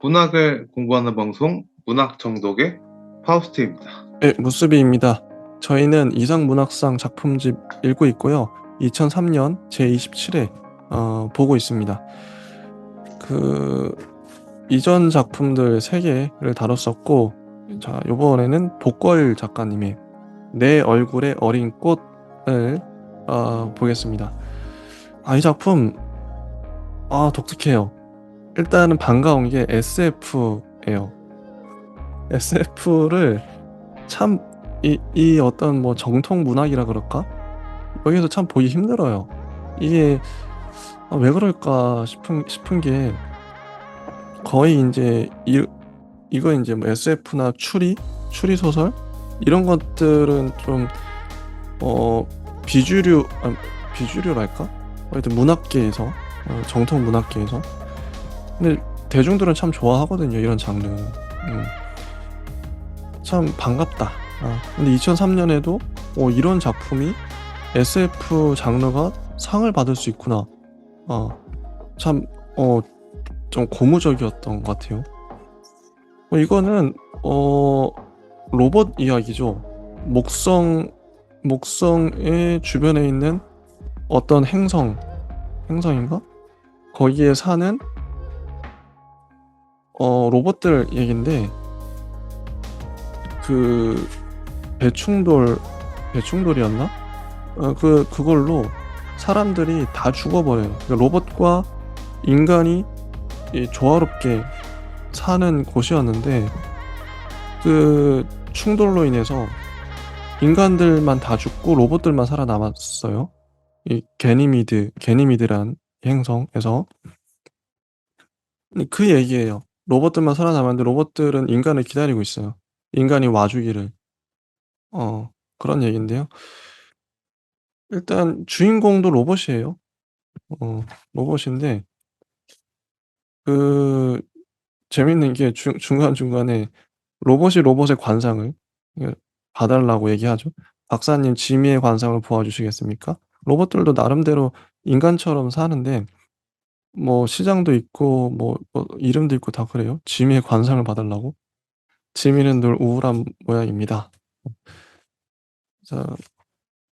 문학을 공부하는 방송 문학 정독의 파우스트입니다. 네, 무수비입니다. 저희는 이상문학상 작품집 읽고 있고요. 2003년 제27회 보고 있습니다. 그 이전 작품들 3개를 다뤘었고, 자, 이번에는 복걸 작가님의 내 얼굴의 어린 꽃을 보겠습니다. 이 작품 독특해요. 일단은 반가운 게 SF예요. SF를 참 이 어떤 뭐 정통 문학이라 그럴까? 여기서 참 보기 힘들어요. 이게 왜 그럴까 싶은 게 거의 이제 이거 이제 뭐 SF나 추리 소설 이런 것들은 좀 비주류 비주류랄까? 하여튼 문학계에서 정통 문학계에서 근데 대중들은 참 좋아하거든요, 이런 장르. 참 반갑다. 근데 2003년에도 이런 작품이 SF 장르가 상을 받을 수 있구나. 참 좀 고무적이었던 것 같아요. 이거는 로봇 이야기죠. 목성의 주변에 있는 어떤 행성인가? 거기에 사는 로봇들 얘긴데, 그 배충돌이었나? 그걸로 사람들이 다 죽어버려요. 그러니까 로봇과 인간이 조화롭게 사는 곳이었는데, 그 충돌로 인해서 인간들만 다 죽고 로봇들만 살아남았어요. 이 게니미드란 행성에서. 그 얘기예요. 로봇들만 살아남았는데 로봇들은 인간을 기다리고 있어요. 인간이 와주기를. 그런 얘기인데요. 일단 주인공도 로봇이에요. 로봇인데, 그 재밌는 게 중간중간에 로봇이 로봇의 관상을 봐달라고 얘기하죠. "박사님, 지미의 관상을 보아주시겠습니까?" 로봇들도 나름대로 인간처럼 사는데 뭐 시장도 있고 뭐 이름도 있고 다 그래요. 지미의 관상을 봐달라고. 지미는 늘 우울한 모양입니다. 자,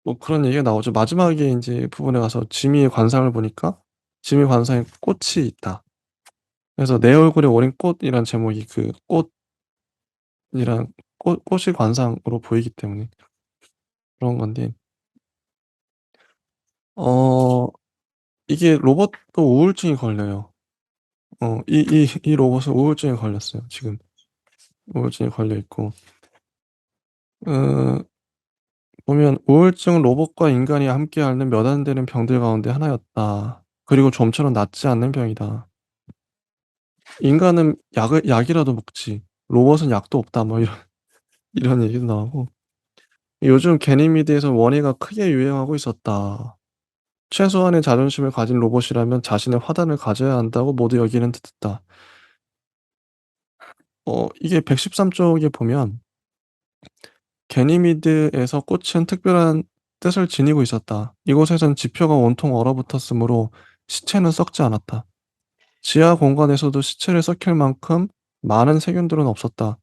뭐 그런 얘기가 나오죠. 마지막에 인제 부분에 가서 지미의 관상을 보니까 지미 관상에 꽃이 있다. 그래서 내 얼굴에 어린 꽃이란 제목이 그 꽃이란 꽃이 관상으로 보이기 때문에 그런 건데, 어 이게 로봇도 우울증이 걸려요. 이 로봇은 우울증에 걸렸어요, 지금. 우울증에 걸려 있고. 어 보면 "우울증은 로봇과 인간이 함께 앓는 몇 안 되는 병들 가운데 하나였다. 그리고 좀처럼 낫지 않는 병이다. 인간은 약이라도 먹지 로봇은 약도 없다." 뭐 이런 얘기도 나오고, "요즘 게니미드에서 원해가 크게 유행하고 있었다. 최소한의 자존심을 가진 로봇이라면 자신의 화단을 가져야 한다고 모두 여기는 듯했다." 이게 113쪽에 보면 "게니미드에서 꽃은 특별한 뜻을 지니고 있었다. 이곳에선 지표가 온통 얼어붙었으므로 시체는 썩지 않았다. 지하 공간에서도 시체를 썩힐 만큼 많은 세균들은 없었다.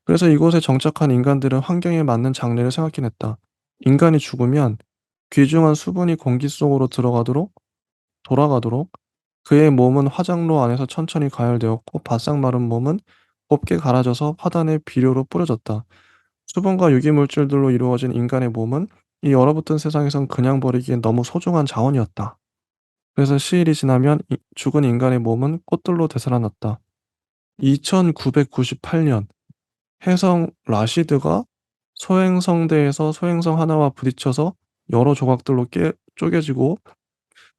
그래서 이곳에 정착한 인간들은 환경에 맞는 장례를 생각해냈다. 인간이 죽으면 귀중한 수분이 공기 속으로 돌아가도록 그의 몸은 화장로 안에서 천천히 가열되었고 바싹 마른 몸은 곱게 갈아져서 화단의 비료로 뿌려졌다. 수분과 유기물질들로 이루어진 인간의 몸은 이 얼어붙은 세상에선 그냥 버리기엔 너무 소중한 자원이었다. 그래서 시일이 지나면 죽은 인간의 몸은 꽃들로 되살아났다. 2998년 혜성 라시드가 소행성대에서 소행성 하나와 부딪혀서 여러 조각들로 쪼개지고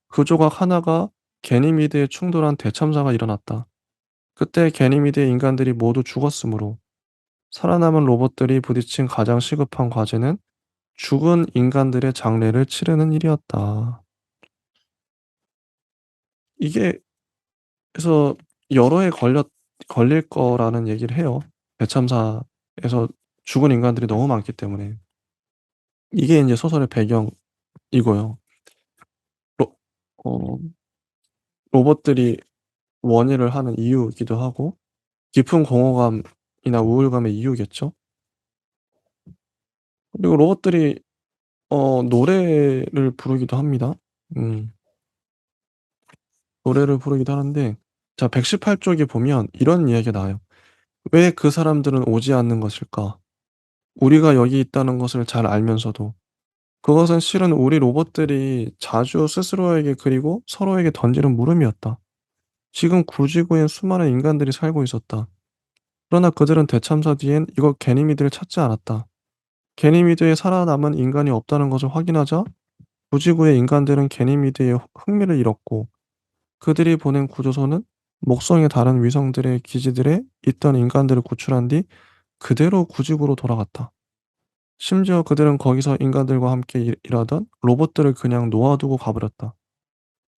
그 조각 하나가 게니미드에 충돌한 대참사가 일어났다. 그때 게니미드의 인간들이 모두 죽었으므로 살아남은 로봇들이 부딪힌 가장 시급한 과제는 죽은 인간들의 장례를 치르는 일이었다. 이게 그래서 여러 해 걸릴 거라는 얘기를 해요. 대참사에서 죽은 인간들이 너무 많기 때문에. 이게 인제 소설의 배경이고요. 로 어 로봇들이 원인을 하는 이유이기도 하고, 깊은 공허감이나 우울감의 이유겠죠. 그리고 로봇들이 노래를 부르기도 합니다. 노래를 부르기도 하는데, 자 118 쪽에 보면 이런 이야기가 나와요. "왜 그 사람들은 오지 않는 것일까? 우리가 여기 있다는 것을 잘 알면서도." 그것은 실은 우리 로봇들이 자주 스스로에게 그리고 서로에게 던지는 물음이었다. 지금 구지구엔 수많은 인간들이 살고 있었다. 그러나 그들은 대참사 뒤엔 이걸 게니미드를 찾지 않았다. 게니미드에 살아남은 인간이 없다는 것을 확인하자 구지구의 인간들은 게니미드에 흥미를 잃었고, 그들이 보낸 구조선은 목성의 다른 위성들의 기지들에 있던 인간들을 구출한 뒤 그대로 구지구로 돌아갔다. 심지어 그들은 거기서 인간들과 함께 일하던 로봇들을 그냥 놓아두고 가버렸다.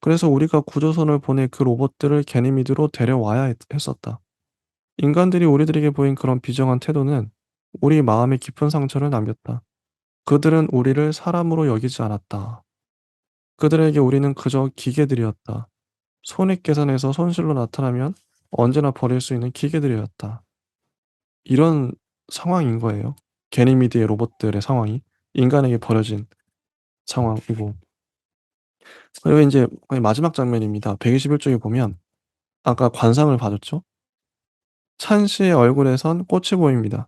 그래서 우리가 구조선을 보내 그 로봇들을 게니미드로 데려와야 했었다. 인간들이 우리들에게 보인 그런 비정한 태도는 우리 마음에 깊은 상처를 남겼다. 그들은 우리를 사람으로 여기지 않았다. 그들에게 우리는 그저 기계들이었다. 손익계산에서 손실로 나타나면 언제나 버릴 수 있는 기계들이었다. 이런 상황인 거예요. 게니미드의 로봇들의 상황이 인간에게 버려진 상황이고. 그리고 인제 거의 마지막 장면입니다. 121 쪽에 보면 아까 관상을 봐줬죠? 찬 씨의 얼굴에선 꽃이 보입니다.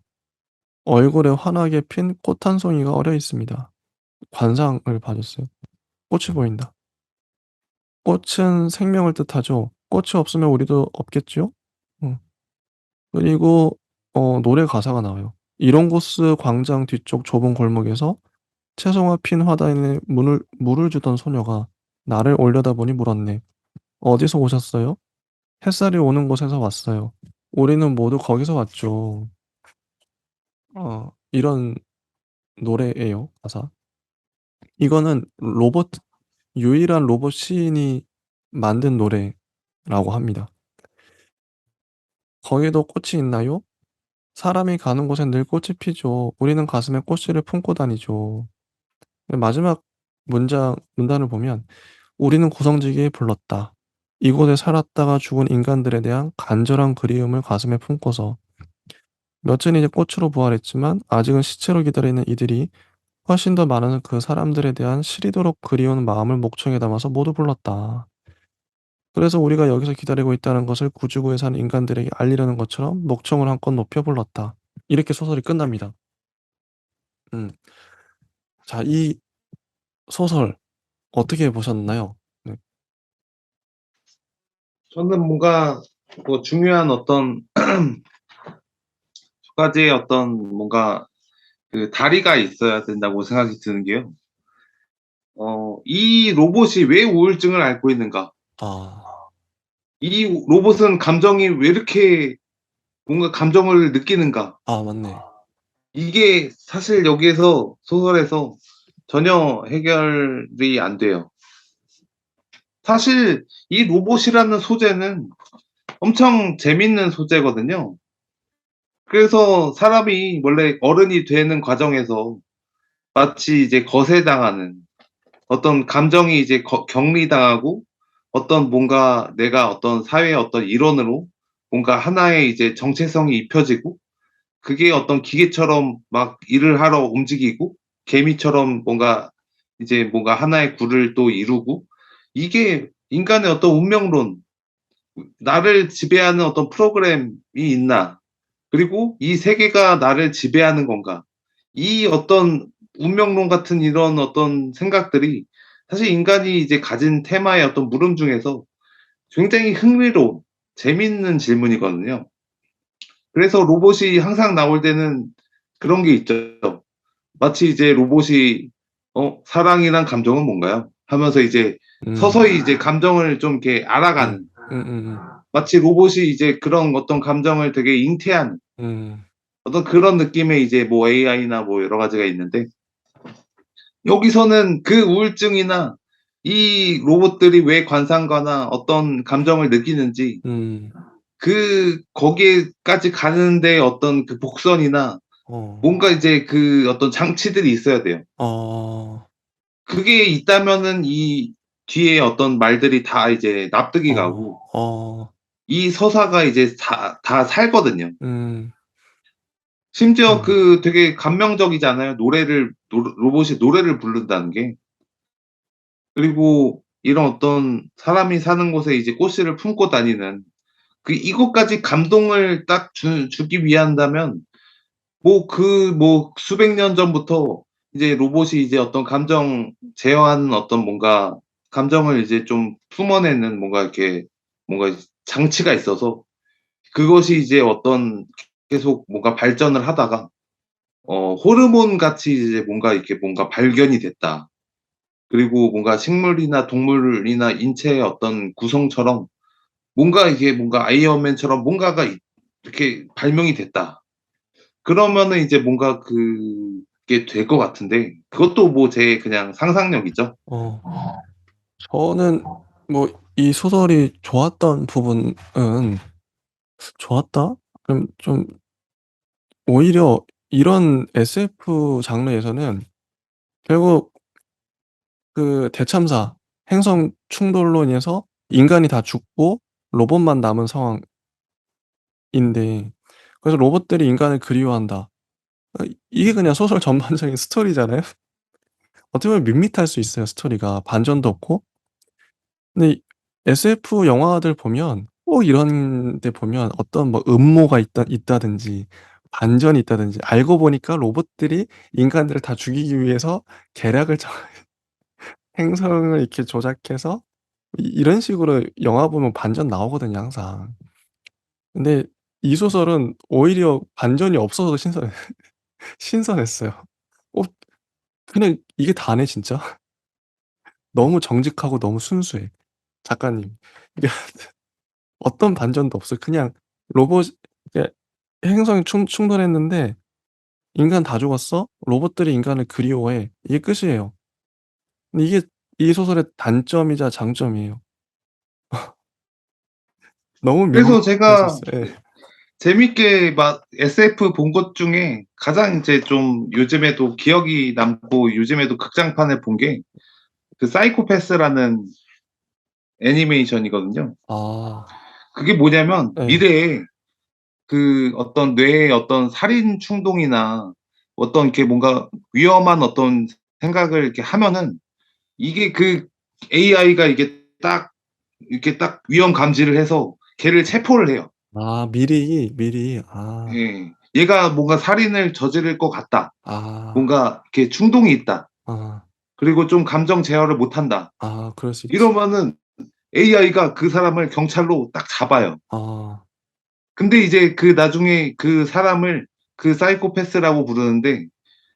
얼굴에 환하게 핀 꽃 한 송이가 어려 있습니다. 관상을 봐줬어요. 꽃이 보인다. 꽃은 생명을 뜻하죠. 꽃이 없으면 우리도 없겠지요? 음. 그리고 노래 가사가 나와요. 이론고스 광장 뒤쪽 좁은 골목에서 채송화 핀 화단에 물을 주던 소녀가 나를 올려다보니 물었네. "어디서 오셨어요?" "햇살이 오는 곳에서 왔어요." "우리는 모두 거기서 왔죠." 이런 노래예요, 가사. 이거는 유일한 로봇 시인이 만든 노래라고 합니다. "거기도 꽃이 있나요? 사람이 가는 곳엔 늘 꽃이 피죠. 우리는 가슴에 꽃씨를 품고 다니죠." 마지막 문단을 보면 "우리는 구성지기에 불렀다. 이곳에 살았다가 죽은 인간들에 대한 간절한 그리움을 가슴에 품고서. 몇은 이제 꽃으로 부활했지만 아직은 시체로 기다리는 이들이 훨씬 더 많은 그 사람들에 대한 시리도록 그리운 마음을 목청에 담아서 모두 불렀다. 그래서 우리가 여기서 기다리고 있다는 것을 구지구에 사는 인간들에게 알리려는 것처럼 목청을 한껏 높여 불렀다." 이렇게 소설이 끝납니다. 음. 자, 이 소설 어떻게 보셨나요? 네. 저는 뭔가 뭐 중요한 어떤 두 가지의 어떤 뭔가 그 다리가 있어야 된다고 생각이 드는 게요. 이 로봇이 왜 우울증을 앓고 있는가? 아. 이 로봇은 감정이 왜 이렇게 뭔가 감정을 느끼는가? 아, 맞네. 이게 사실 여기에서 소설에서 전혀 해결이 안 돼요. 사실 이 로봇이라는 소재는 엄청 재밌는 소재거든요. 그래서 사람이 원래 어른이 되는 과정에서 마치 이제 거세당하는 어떤 감정이 이제 격리당하고 어떤 뭔가 내가 어떤 사회의 어떤 일원으로 뭔가 하나의 이제 정체성이 입혀지고 그게 어떤 기계처럼 막 일을 하러 움직이고 개미처럼 뭔가 이제 뭔가 하나의 굴을 또 이루고 이게 인간의 어떤 운명론, 나를 지배하는 어떤 프로그램이 있나? 그리고 이 세계가 나를 지배하는 건가? 이 어떤 운명론 같은 이런 어떤 생각들이 사실 인간이 이제 가진 테마의 어떤 물음 중에서 굉장히 흥미로운, 재밌는 질문이거든요. 그래서 로봇이 항상 나올 때는 그런 게 있죠. 마치 이제 로봇이 사랑이란 감정은 뭔가요? 하면서 이제 서서히 이제 감정을 좀 이렇게 음. 알아가는 음음음. 마치 로봇이 이제 그런 어떤 감정을 되게 잉태하는 음. 어떤 그런 느낌의 이제 뭐 AI나 뭐 여러 가지가 있는데 여기서는 그 우울증이나 이 로봇들이 왜 관상가나 어떤 감정을 느끼는지 음. 거기에까지 가는데 어떤 그 복선이나 어. 뭔가 이제 그 어떤 장치들이 있어야 돼요. 어. 그게 있다면은 이 뒤에 어떤 말들이 다 이제 납득이 어. 가고 어. 이 서사가 이제 다 살거든요. 음. 심지어 음. 그 되게 감명적이잖아요. 로봇이 노래를 부른다는 게. 그리고 이런 어떤 사람이 사는 곳에 이제 꽃씨를 품고 다니는 이것까지 감동을 딱 주기 위한다면 뭐 수백 년 전부터 이제 로봇이 이제 어떤 감정 제어하는 어떤 뭔가 감정을 이제 좀 품어내는 뭔가 이렇게 뭔가 장치가 있어서 그것이 이제 어떤 계속 뭔가 발전을 하다가 호르몬 같이 이제 뭔가 이렇게 뭔가 발견이 됐다. 그리고 뭔가 식물이나 동물이나 인체의 어떤 구성처럼 뭔가 이게 뭔가 아이언맨처럼 뭔가가 이렇게 발명이 됐다. 그러면은 이제 뭔가 그게 될 것 같은데 그것도 뭐 제 그냥 상상력이죠. 어. 저는 뭐 이 소설이 좋았던 부분은, 좋았다? 그럼 좀 오히려 이런 SF 장르에서는 결국 그 대참사, 행성 충돌로 인해서 인간이 다 죽고 로봇만 남은 상황인데, 그래서 로봇들이 인간을 그리워한다. 이게 그냥 소설 전반적인 스토리잖아요. 어떻게 보면 밋밋할 수 있어요, 스토리가. 반전도 없고. 근데 이 SF 영화들 보면 꼭 이런 데 보면 어떤 뭐 음모가 있다든지 반전이 있다든지, 알고 보니까 로봇들이 인간들을 다 죽이기 위해서 계략을 짜 행성을 이렇게 조작해서 이런 식으로 영화 보면 반전 나오거든요, 항상. 근데 이 소설은 오히려 반전이 없어서 신선했어요. 어 그냥 이게 다네 진짜. 너무 정직하고 너무 순수해, 작가님. 이게 어떤 반전도 없어요. 그냥 로봇 이게 행성이 충돌했는데 "인간 다 죽었어. 로봇들이 인간을 그리워해." 이게 끝이에요. 근데 이게 이 소설의 단점이자 장점이에요. 너무 그래서 밋밋할 수 제가 있어요. 예. 재밌게 막 SF 본 것 중에 가장 이제 좀 요즘에도 기억이 남고 요즘에도 극장판에 본 게 사이코패스라는 애니메이션이거든요. 아. 그게 뭐냐면 예. 미래에 어떤 뇌의 어떤 살인 충동이나 어떤 이렇게 뭔가 위험한 어떤 생각을 이렇게 하면은 이게 AI가 이게 딱 이렇게 딱 위험 감지를 해서 걔를 체포를 해요. 아, 미리. 아. 예. 얘가 뭔가 살인을 저지를 것 같다. 아. 뭔가 이렇게 충동이 있다. 아. 그리고 좀 감정 제어를 못한다. 아, 그럴 수 있지. 이러면은 AI가 그 사람을 경찰로 딱 잡아요. 아. 근데 이제 나중에 그 사람을 사이코패스라고 부르는데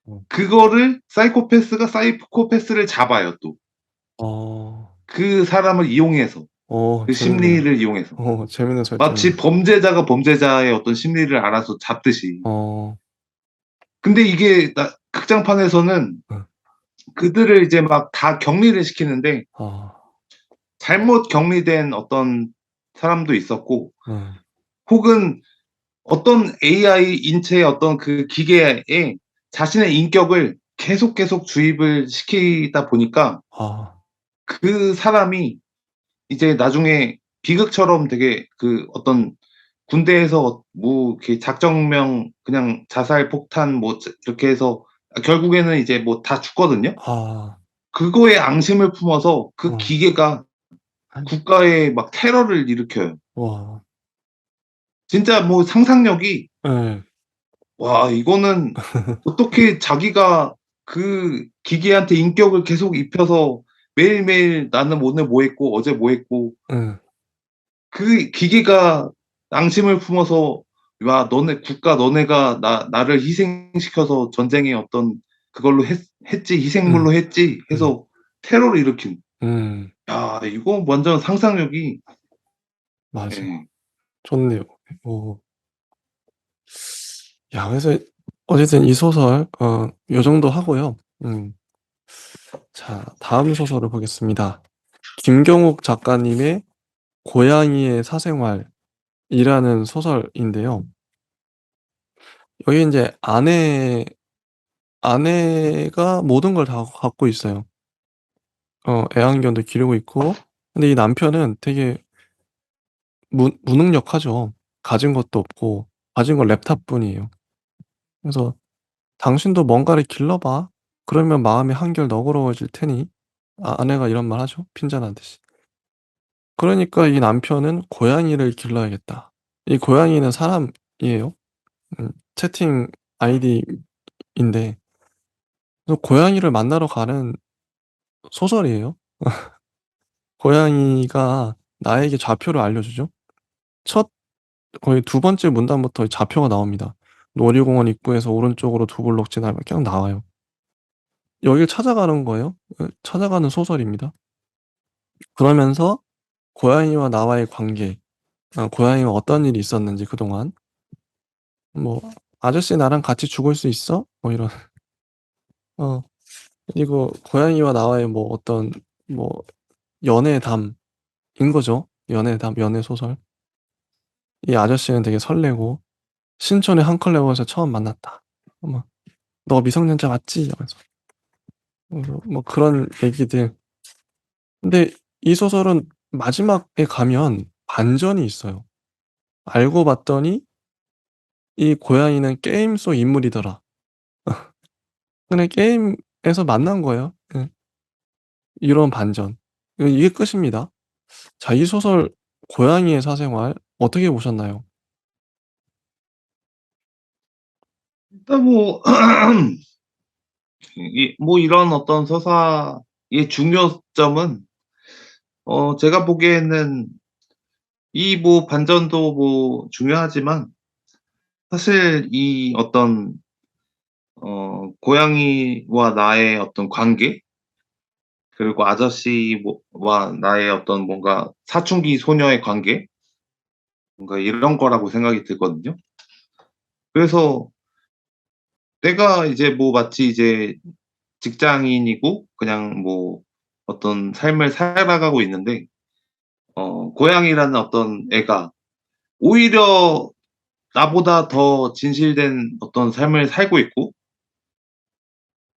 어. 그거를 사이코패스가 사이코패스를 잡아요 또. 어. 그 사람을 이용해서. 그 재밌네요. 심리를 이용해서. 재밌는 설정이네. 마치 범죄자가 범죄자의 어떤 심리를 알아서 잡듯이. 어. 근데 이게 극장판에서는 어. 그들을 이제 막 다 격리를 시키는데 아. 잘못 격리된 어떤 사람도 있었고 음. 혹은 어떤 AI 인체의 어떤 그 기계에 자신의 인격을 계속 주입을 시키다 보니까 아. 그 사람이 이제 나중에 비극처럼 되게 어떤 군대에서 뭐 이렇게 작정명 그냥 자살 폭탄 뭐 이렇게 해서 결국에는 이제 뭐 다 죽거든요. 아. 그거에 앙심을 품어서 그 어. 기계가 국가에 막 테러를 일으켜요. 와. 진짜 뭐 상상력이 예. 와 이거는 어떻게 자기가 그 기계한테 인격을 계속 입혀서 매일매일 나는 오늘 뭐 했고 어제 뭐 했고 예. 그 기계가 앙심을 품어서 와 너네가 나를 희생시켜서 전쟁의 어떤 그걸로 했지 음. 희생물로 했지 음. 해서 테러를 일으킨 음. 야 이거 완전 상상력이 맞아. 예. 좋네요. 어. 야, 그래서 어쨌든 이 소설 요 정도 하고요. 자, 다음 소설을 보겠습니다. 김경욱 작가님의 고양이의 사생활이라는 소설인데요. 여기 인제 아내가 모든 걸 다 갖고 있어요. 애완견도 기르고 있고. 근데 이 남편은 되게 무능력하죠. 가진 것도 없고 가진 건 랩탑뿐이에요. 그래서 "당신도 뭔가를 길러봐. 그러면 마음이 한결 너그러워질 테니." 아내가 이런 말 하죠, 핀잔하듯이. 그러니까 이 남편은 '고양이를 길러야겠다.' 이 고양이는 사람이에요. 채팅 아이디인데 그래서 고양이를 만나러 가는 소설이에요. 고양이가 나에게 좌표를 알려주죠. 첫 거의 두 번째 문단부터 좌표가 나옵니다. 놀이공원 입구에서 오른쪽으로 두 블록 지나면 그냥 나와요. 여길 찾아가는 거예요. 찾아가는 소설입니다. 그러면서 고양이와 나와의 관계, 고양이와 어떤 일이 있었는지 그동안 뭐 "아저씨 나랑 같이 죽을 수 있어?" 뭐 이런 어 그리고 고양이와 나와의 뭐 어떤 뭐 연애담인 거죠. 연애담, 연애소설. 이 아저씨는 되게 설레고 "신촌의 한 클럽에서 처음 만났다." 막 "너 미성년자 맞지?" 이러면서 뭐 그런 얘기들. 근데 이 소설은 마지막에 가면 반전이 있어요. 알고 봤더니 이 고양이는 게임 속 인물이더라. 그냥 게임에서 만난 거예요. 예. 이런 반전. 이게 끝입니다. 자, 이 소설 고양이의 사생활 어떻게 보셨나요? 일단 뭐 뭐 이런 어떤 서사의 중요점은 제가 보기에는 이 뭐 반전도 뭐 중요하지만 사실 이 어떤 고양이와 나의 어떤 관계, 그리고 아저씨 와 나의 어떤 뭔가 사춘기 소녀의 관계, 뭔가 이런 거라고 생각이 들거든요. 그래서 내가 이제 뭐 마치 이제 직장인이고 그냥 뭐 어떤 삶을 살아가고 있는데 고양이라는 어떤 애가 오히려 나보다 더 진실된 어떤 삶을 살고 있고,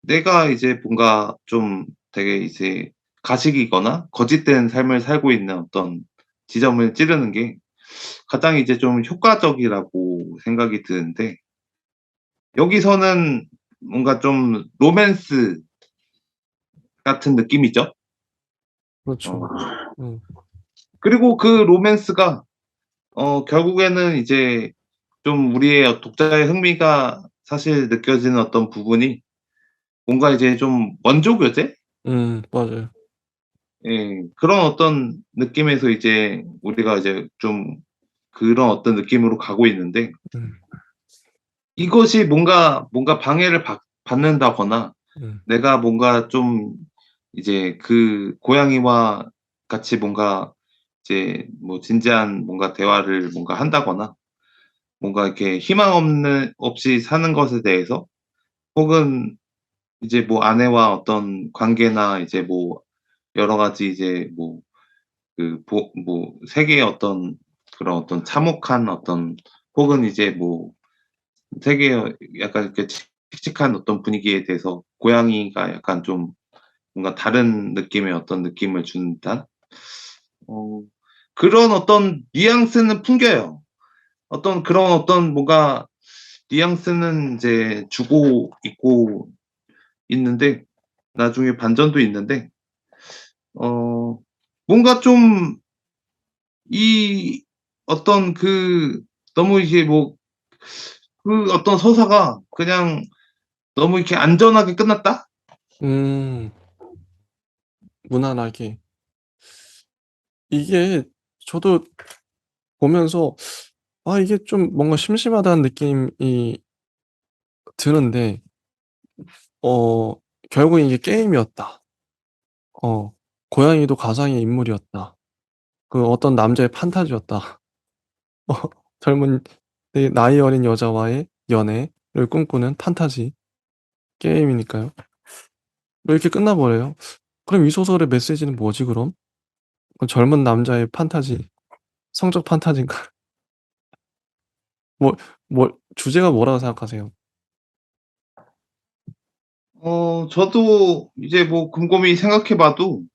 내가 이제 뭔가 좀 되게 이제 가식이거나 거짓된 삶을 살고 있는 어떤 지점을 찌르는 게 가장 이제 좀 효과적이라고 생각이 드는데, 여기서는 뭔가 좀 로맨스 같은 느낌이죠. 그렇죠. 어 음. 그리고 그 로맨스가 결국에는 이제 좀 우리의 독자의 흥미가 사실 느껴지는 어떤 부분이 뭔가 이제 좀 원조 교제? 맞아요. 예. 그런 어떤 느낌에서 이제 우리가 이제 좀 그런 어떤 느낌으로 가고 있는데, 음. 이것이 뭔가 방해를 받는다거나 음. 내가 뭔가 좀 이제 그 고양이와 같이 뭔가 이제 뭐 진지한 뭔가 대화를 뭔가 한다거나 뭔가 이렇게 없이 사는 것에 대해서, 혹은 이제 뭐 아내와 어떤 관계나 이제 뭐 여러 가지 이제 뭐 세계의 어떤 그런 어떤 참혹한 어떤, 혹은 이제 뭐 세계의 약간 이렇게 칙칙한 어떤 분위기에 대해서 고양이가 약간 좀 뭔가 다른 느낌의 어떤 느낌을 준 듯한 어 그런 어떤 뉘앙스는 풍겨요. 어떤 그런 어떤 뭔가 뉘앙스는 인제 주고 있고 있는데, 나중에 반전도 있는데 어 뭔가 좀 이 어떤 너무 이게 뭐 어떤 서사가 그냥 너무 이렇게 안전하게 끝났다? 음. 무난하게. 이게 저도 보면서 이게 좀 뭔가 심심하다는 느낌이 드는데 어 결국 이게 게임이었다. 어 고양이도 가상의 인물이었다. 그 어떤 남자의 판타지였다. 어 젊은 되게 나이 어린 여자와의 연애를 꿈꾸는 판타지 게임이니까요. 왜 이렇게 끝나 버려요? 그럼 이 소설의 메시지는 뭐지 그럼? 그 젊은 남자의 판타지, 성적 판타지인가? 뭐 주제가 뭐라고 생각하세요? 저도 이제 뭐 곰곰이 생각해 봐도 좀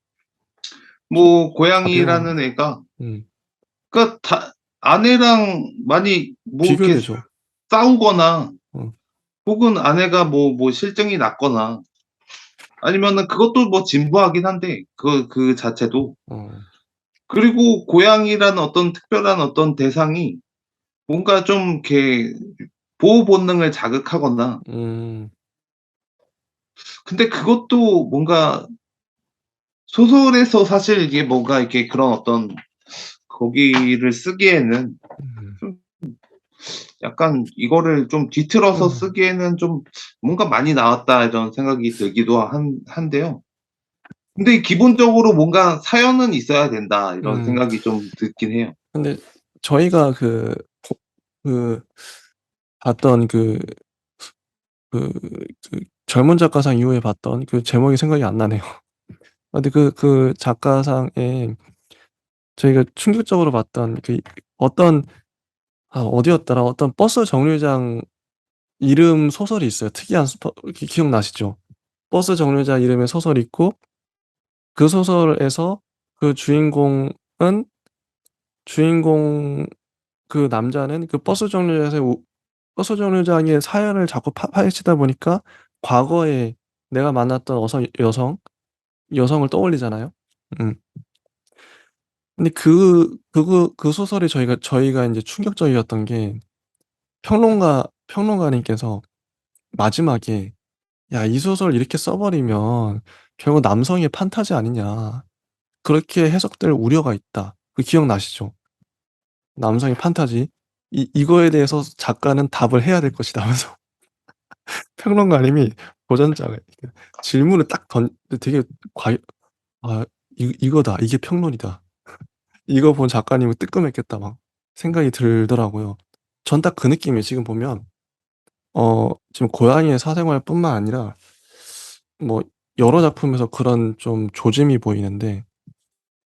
뭐 가벼운 고양이라는 애가 음. 그러니까 아내랑 많이 뭐 이렇게 비교되죠. 싸우거나 어. 혹은 아내가 뭐 실증이 났거나 아니면은 그것도 뭐 진부하긴 한데 그 자체도. 어. 그리고 고양이라는 어떤 특별한 어떤 대상이 뭔가 좀 이렇게 보호 본능을 자극하거나 음. 근데 그것도 뭔가 소설에서 사실 이게 뭔가 이렇게 그런 어떤 거기를 쓰기에는 음. 좀 약간 이거를 좀 뒤틀어서 음. 쓰기에는 좀 뭔가 많이 나왔다 이런 생각이 들기도 한데요. 근데 기본적으로 뭔가 사연은 있어야 된다 이런 음. 생각이 좀 들긴 해요. 근데 저희가 그 봤던 그 젊은 작가상 이후에 봤던 그 제목이 생각이 안 나네요. 근데 그 작가상에 저희가 충격적으로 봤던 어떤 어디였더라? 어떤 버스 정류장 이름 소설이 있어요. 특이한 기억나시죠? 버스 정류장 이름의 소설이 있고 그 소설에서 그 주인공 그 남자는 그 버스 정류장의 사연을 자꾸 파헤치다 보니까 과거에 내가 만났던 여성을 떠올리잖아요. 음. 근데 그 소설이 저희가 인제 충격적이었던 게 평론가님께서 마지막에 "야 이 소설 이렇게 써 버리면 결국 남성의 판타지 아니냐. 그렇게 해석될 우려가 있다." 그 기억나시죠? 남성의 판타지. "이거에 대해서 작가는 답을 해야 될 것이다." 하면서 평론가님이 도전장을 이렇게 질문을 딱 되게 과연 '아 이거다. 이게 평론이다.' 이거 본 작가님은 뜨끔했겠다 막 생각이 들더라고요. 전 딱 그 느낌이에요. 지금 보면 지금 고양이의 사생활뿐만 아니라 뭐 여러 작품에서 그런 좀 조짐이 보이는데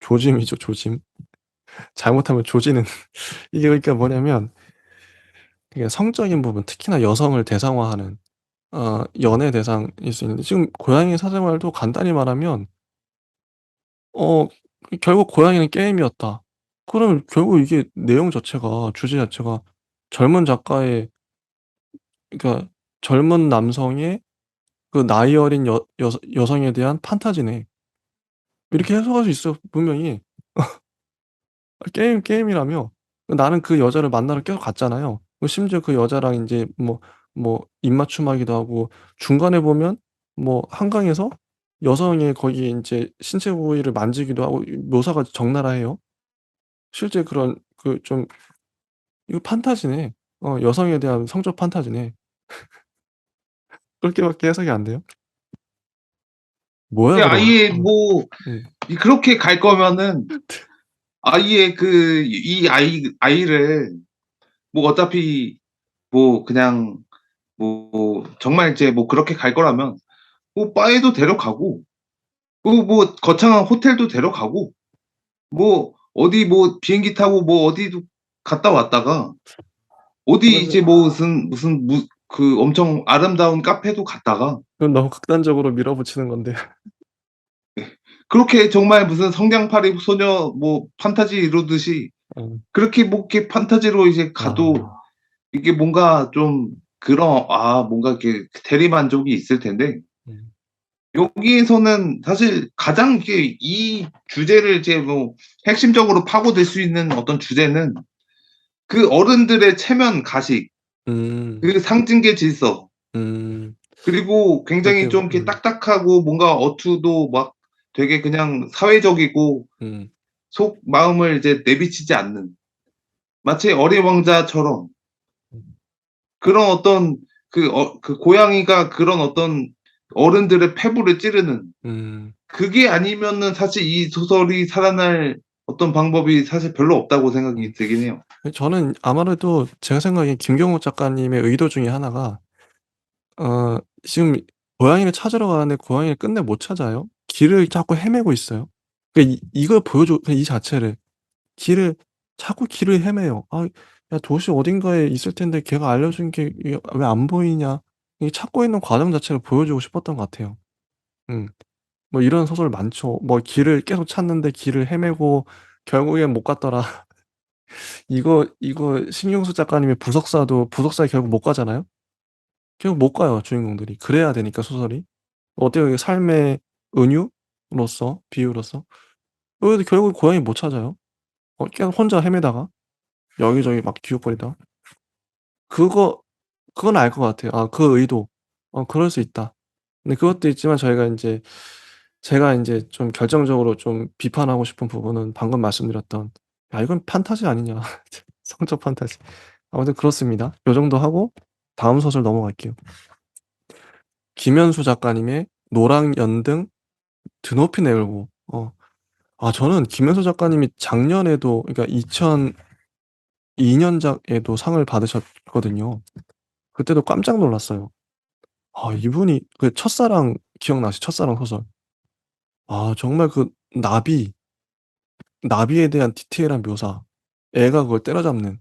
조짐이죠, 조짐. 잘못하면 조지는 이게 그러니까 뭐냐면 이게 성적인 부분 특히나 여성을 대상화하는 연애 대상일 수 있는데 지금 고양이의 사생활도 간단히 말하면 어 결국 고양이는 게임이었다. 그러면 결국 이게 내용 자체가 주제 자체가 젊은 작가의 그러니까 젊은 남성의 그 나이 어린 여성에 대한 판타지네. 이렇게 해석할 수 있어요 분명히. 게임이라며. 나는 그 여자를 만나러 계속 갔잖아요. 심지어 그 여자랑 인제 입맞춤하기도 하고 중간에 보면 한강에서 여성의 거기 인제 신체 부위를 만지기도 하고 묘사가 적나라해요. 실제 그런 좀 '이거 판타지네. 여성에 대한 성적 판타지네.' 그렇게밖에 해석이 안 돼요. 뭐야 근데 그럼. 아예 뭐 음. 그렇게 갈 거면은 아예 이 아이를 뭐 어차피 뭐 그냥 뭐 정말 이제 뭐 그렇게 갈 거라면 뭐 바에도 데려가고 뭐 거창한 호텔도 데려가고 뭐 어디 뭐 비행기 타고 뭐 어디도 갔다 왔다가 어디 그러면 이제 뭐 무슨 그 엄청 아름다운 카페도 갔다가 그건 너무 극단적으로 밀어붙이는 건데. 그렇게 정말 무슨 성냥팔이 소녀 뭐 판타지 이루듯이 어. 그렇게 뭐 이렇게 판타지로 이제 가도 아. 이게 뭔가 좀 그런 뭔가 이렇게 대리만족이 있을 텐데 음. 여기에서는 사실 가장 이게 이 주제를 이제 뭐 핵심적으로 파고들 수 있는 어떤 주제는 그 어른들의 체면 가식, 음. 그 상징계 질서, 음. 그리고 그렇게 굉장히 좀 이렇게 딱딱하고 뭔가 어투도 막 되게 그냥 사회적이고 음. 속마음을 이제 내비치지 않는 마치 어린 왕자처럼 음. 그런 어떤 그 고양이가 그런 어떤 어른들의 폐부를 찌르는 음. 그게 아니면은 사실 이 소설이 살아날 어떤 방법이 사실 별로 없다고 생각이 음. 들긴 해요. 저는 아무래도 제가 생각엔 김경호 작가님의 의도 중에 하나가 지금 고양이를 찾으러 가는데 고양이를 끝내 못 찾아요. 길을 자꾸 헤매고 있어요. 그러니까 이걸 보여줘 그냥 이 자체를. 길을 자꾸 길을 헤매요. '아 야 도시 어딘가에 있을 텐데 걔가 알려준 게 왜 안 보이냐.' 이 찾고 있는 과정 자체를 보여주고 싶었던 것 같아요. 음. 이런 소설 많죠. 길을 계속 찾는데 길을 헤매고 결국엔 못 갔더라. 이거 신경수 작가님의 부석사도 부석사에 결국 못 가잖아요. 결국 못 가요, 주인공들이. 그래야 되니까 소설이. 어때요? 삶의 은유로서 비유로서. 그래도 결국 고양이 못 찾아요. 계속 혼자 헤매다가 여기저기 막 기웃거리다가. 그거 그건 알 것 같아요. 아 그 의도. 그럴 수 있다. 근데 그것도 있지만 제가 인제 좀 결정적으로 좀 비판하고 싶은 부분은 방금 말씀드렸던 '야 이건 판타지 아니냐.' 성적 판타지. 아무튼 그렇습니다. 요 정도 하고 다음 소설 넘어갈게요. 김현수 작가님의 노랑연등 드높이 내걸고. 저는 김현수 작가님이 작년에도, 그러니까 2002 년작에도 상을 받으셨거든요. 그때도 깜짝 놀랐어요. 이분이 그 첫사랑 기억나시죠? 첫사랑 소설. 정말 그 나비에 대한 디테일한 묘사. 애가 그걸 때려잡는.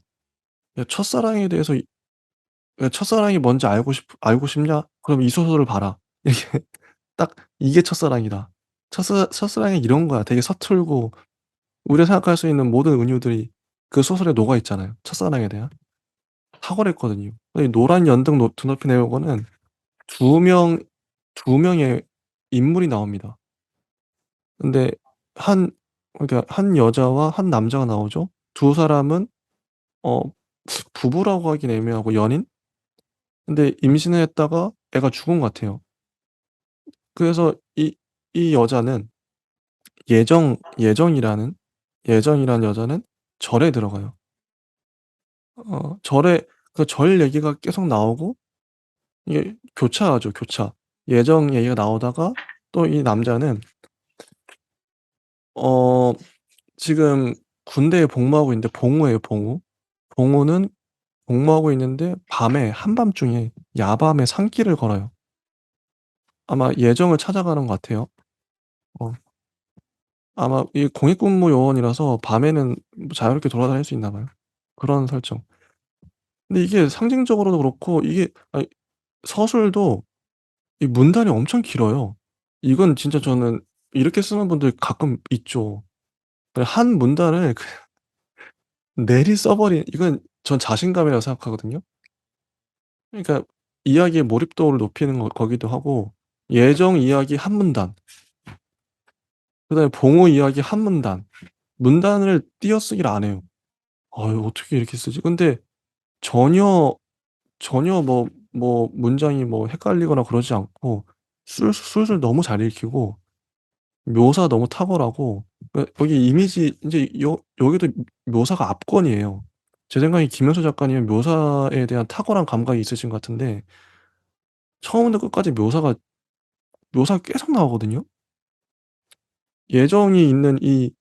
야 첫사랑에 대해서 야 첫사랑이 뭔지 알고 싶냐? 그럼 이 소설을 봐라. 이게 딱 이게 첫사랑이다. 첫사랑이 이런 거야. 되게 서툴고 우리가 생각할 수 있는 모든 은유들이 그 소설에 녹아 있잖아요, 첫사랑에 대한. 탁월했거든요. 이 노란 연등 드높이 내려고는 두 명 두 명의 인물이 나옵니다. 근데 한 그러니까 한 여자와 한 남자가 나오죠. 두 사람은 어 부부라고 하긴 애매하고 연인? 근데 임신을 했다가 애가 죽은 것 같아요. 그래서 이 여자는 예정이라는 예정이라는 여자는 절에 들어가요. 절에 그 절 얘기가 계속 나오고 이게 교차하죠, 교차. 예정 얘기가 나오다가 또 이 남자는 어 지금 군대에 복무하고 있는데 봉우예요, 봉우. 봉우는 복무하고 있는데 밤에 한밤중에 야밤에 산길을 걸어요. 아마 예정을 찾아가는 것 같아요. 어 아마 이 공익근무 요원이라서 밤에는 뭐 자유롭게 돌아다닐 수 있나 봐요. 그런 설정. 근데 이게 상징적으로도 그렇고 이게 서술도 이 문단이 엄청 길어요. 이건 진짜 저는 이렇게 쓰는 분들 가끔 있죠. 한 문단을 내리 써 버린, 이건 전 자신감이라고 생각하거든요. 그러니까 이야기의 몰입도를 높이는 거기도 하고 예정 이야기 한 문단, 그다음에 봉호 이야기 한 문단, 문단을 띄어쓰기를 안 해요. 이거 어떻게 이렇게 쓰지? 근데 전혀 문장이 뭐 헷갈리거나 그러지 않고 술술 너무 잘 읽히고 묘사 너무 탁월하고, 여기 이미지 인제 여기도 묘사가 압권이에요. 제 생각에 김현수 작가님은 묘사에 대한 탁월한 감각이 있으신 것 같은데 처음부터 끝까지 묘사가 계속 나오거든요. 예정이 있는 이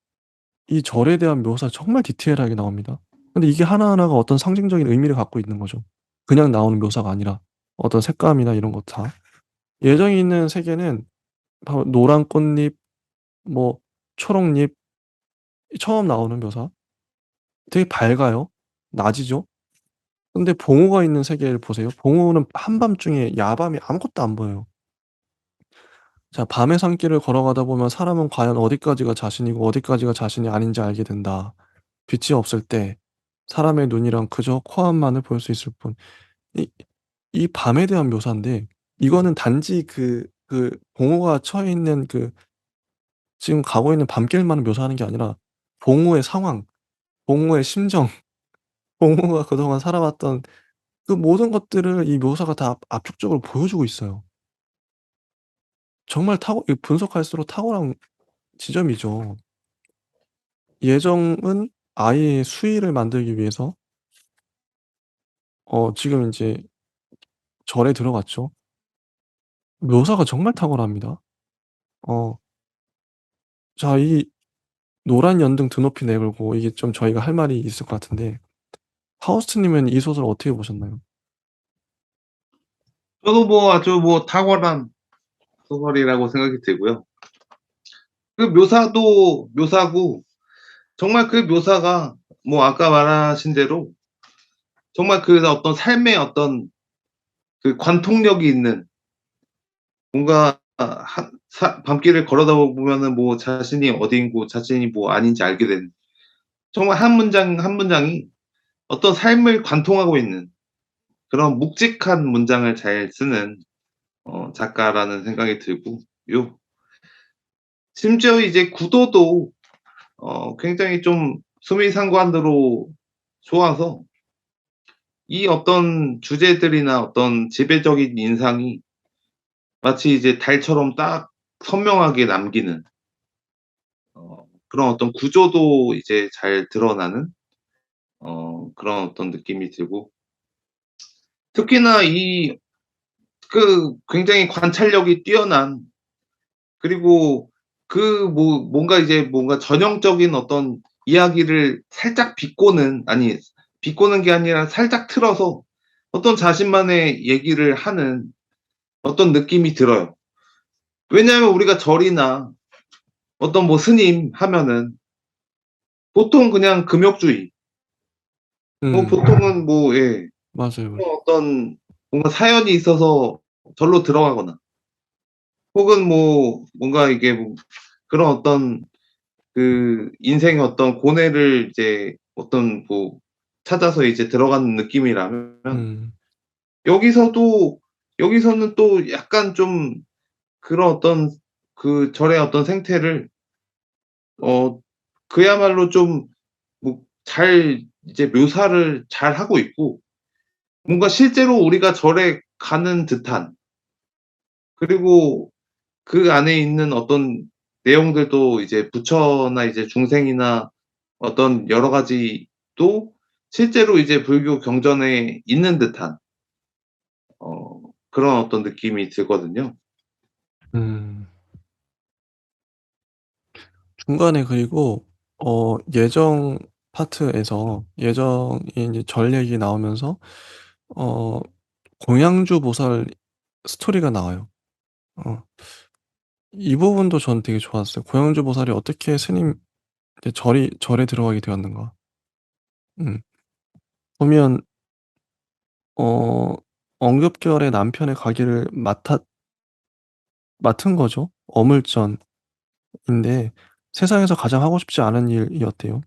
절에 대한 묘사 정말 디테일하게 나옵니다. 근데 이게 하나하나가 어떤 상징적인 의미를 갖고 있는 거죠. 그냥 나오는 묘사가 아니라 어떤 색감이나 이런 것 다. 예정이 있는 세계는 바로 노란 꽃잎, 뭐 초록잎, 이 처음 나오는 묘사 되게 밝아요. 낮이죠. 근데 봉우가 있는 세계를 보세요. 봉우는 한밤중에 야밤에 아무것도 안 보여요. 자, 밤의 산길을 걸어가다 보면 사람은 과연 어디까지가 자신이고 어디까지가 자신이 아닌지 알게 된다. 빛이 없을 때 사람의 눈이란 그저 코앞만을 볼 수 있을 뿐. 이 이 밤에 대한 묘사인데 이거는 단지 봉우가 처해 있는 지금 가고 있는 밤길만을 묘사하는 게 아니라 봉우의 상황, 봉우의 심정, 봉우가 그동안 살아왔던 그 모든 것들을 이 묘사가 다 압축적으로 보여주고 있어요. 정말 이 분석할수록 탁월한 지점이죠. 예정은 아이의 수의를 만들기 위해서 지금 인제 절에 들어갔죠. 묘사가 정말 탁월합니다. 어 자, 이 노란 연등 드높이 내걸고, 이게 좀 저희가 할 말이 있을 것 같은데 파우스트 님은 이 소설 어떻게 보셨나요? 저도 뭐 아주 뭐 탁월한 소설이라고 생각이 들고요. 그 묘사도 묘사고 정말 그 묘사가 뭐 아까 말하신 대로 정말 그 어떤 삶의 어떤 그 관통력이 있는 뭔가 한 밤길을 걸어다 보면은 뭐 자신이 어딘고 자신이 뭐 아닌지 알게 되는 정말 한 문장 한 문장이 어떤 삶을 관통하고 있는 그런 묵직한 문장을 잘 쓰는 작가라는 생각이 들고요. 심지어 이제 구도도 굉장히 좀 수미상관으로 좋아서 이 어떤 주제들이나 어떤 지배적인 인상이 마치 이제 달처럼 딱 선명하게 남기는 그런 어떤 구조도 이제 잘 드러나는 그런 어떤 느낌이 들고, 특히나 이 굉장히 관찰력이 뛰어난, 그리고 뭔가 이제 뭔가 전형적인 어떤 이야기를 살짝 비꼬는, 아니 비꼬는 게 아니라 살짝 틀어서 어떤 자신만의 얘기를 하는 어떤 느낌이 들어요. 왜냐하면 우리가 절이나 어떤 뭐 스님 하면은 보통 그냥 금욕주의, 뭐 음. 보통은 뭐 예, 맞아요, 맞아요. 어떤 뭔가 사연이 있어서 절로 들어가거나, 혹은 뭐 뭔가 이게 뭐 그런 어떤 인생의 어떤 고뇌를 이제 어떤 뭐 찾아서 이제 들어가는 느낌이라면, 음. 여기서도 여기서는 또 약간 좀 그런 어떤 절의 어떤 생태를 어 그야말로 좀 뭐 잘 이제 묘사를 잘하고 있고, 뭔가 실제로 우리가 절에 가는 듯한, 그리고 그 안에 있는 어떤 내용들도 이제 부처나 이제 중생이나 어떤 여러 가지도 실제로 이제 불교 경전에 있는 듯한 그런 어떤 느낌이 들거든요. 음. 중간에 그리고 예정 파트에서 예정이 인제 절 얘기 나오면서 어 공양주 보살 스토리가 나와요. 어 이 부분도 전 되게 좋았어요. 공양주 보살이 어떻게 스님 이제 절에 들어가게 되었는가. 음. 보면 어 억렵결에 남편의 가게를 맡은 거죠. 어물전인데 세상에서 가장 하고 싶지 않은 일이었대요.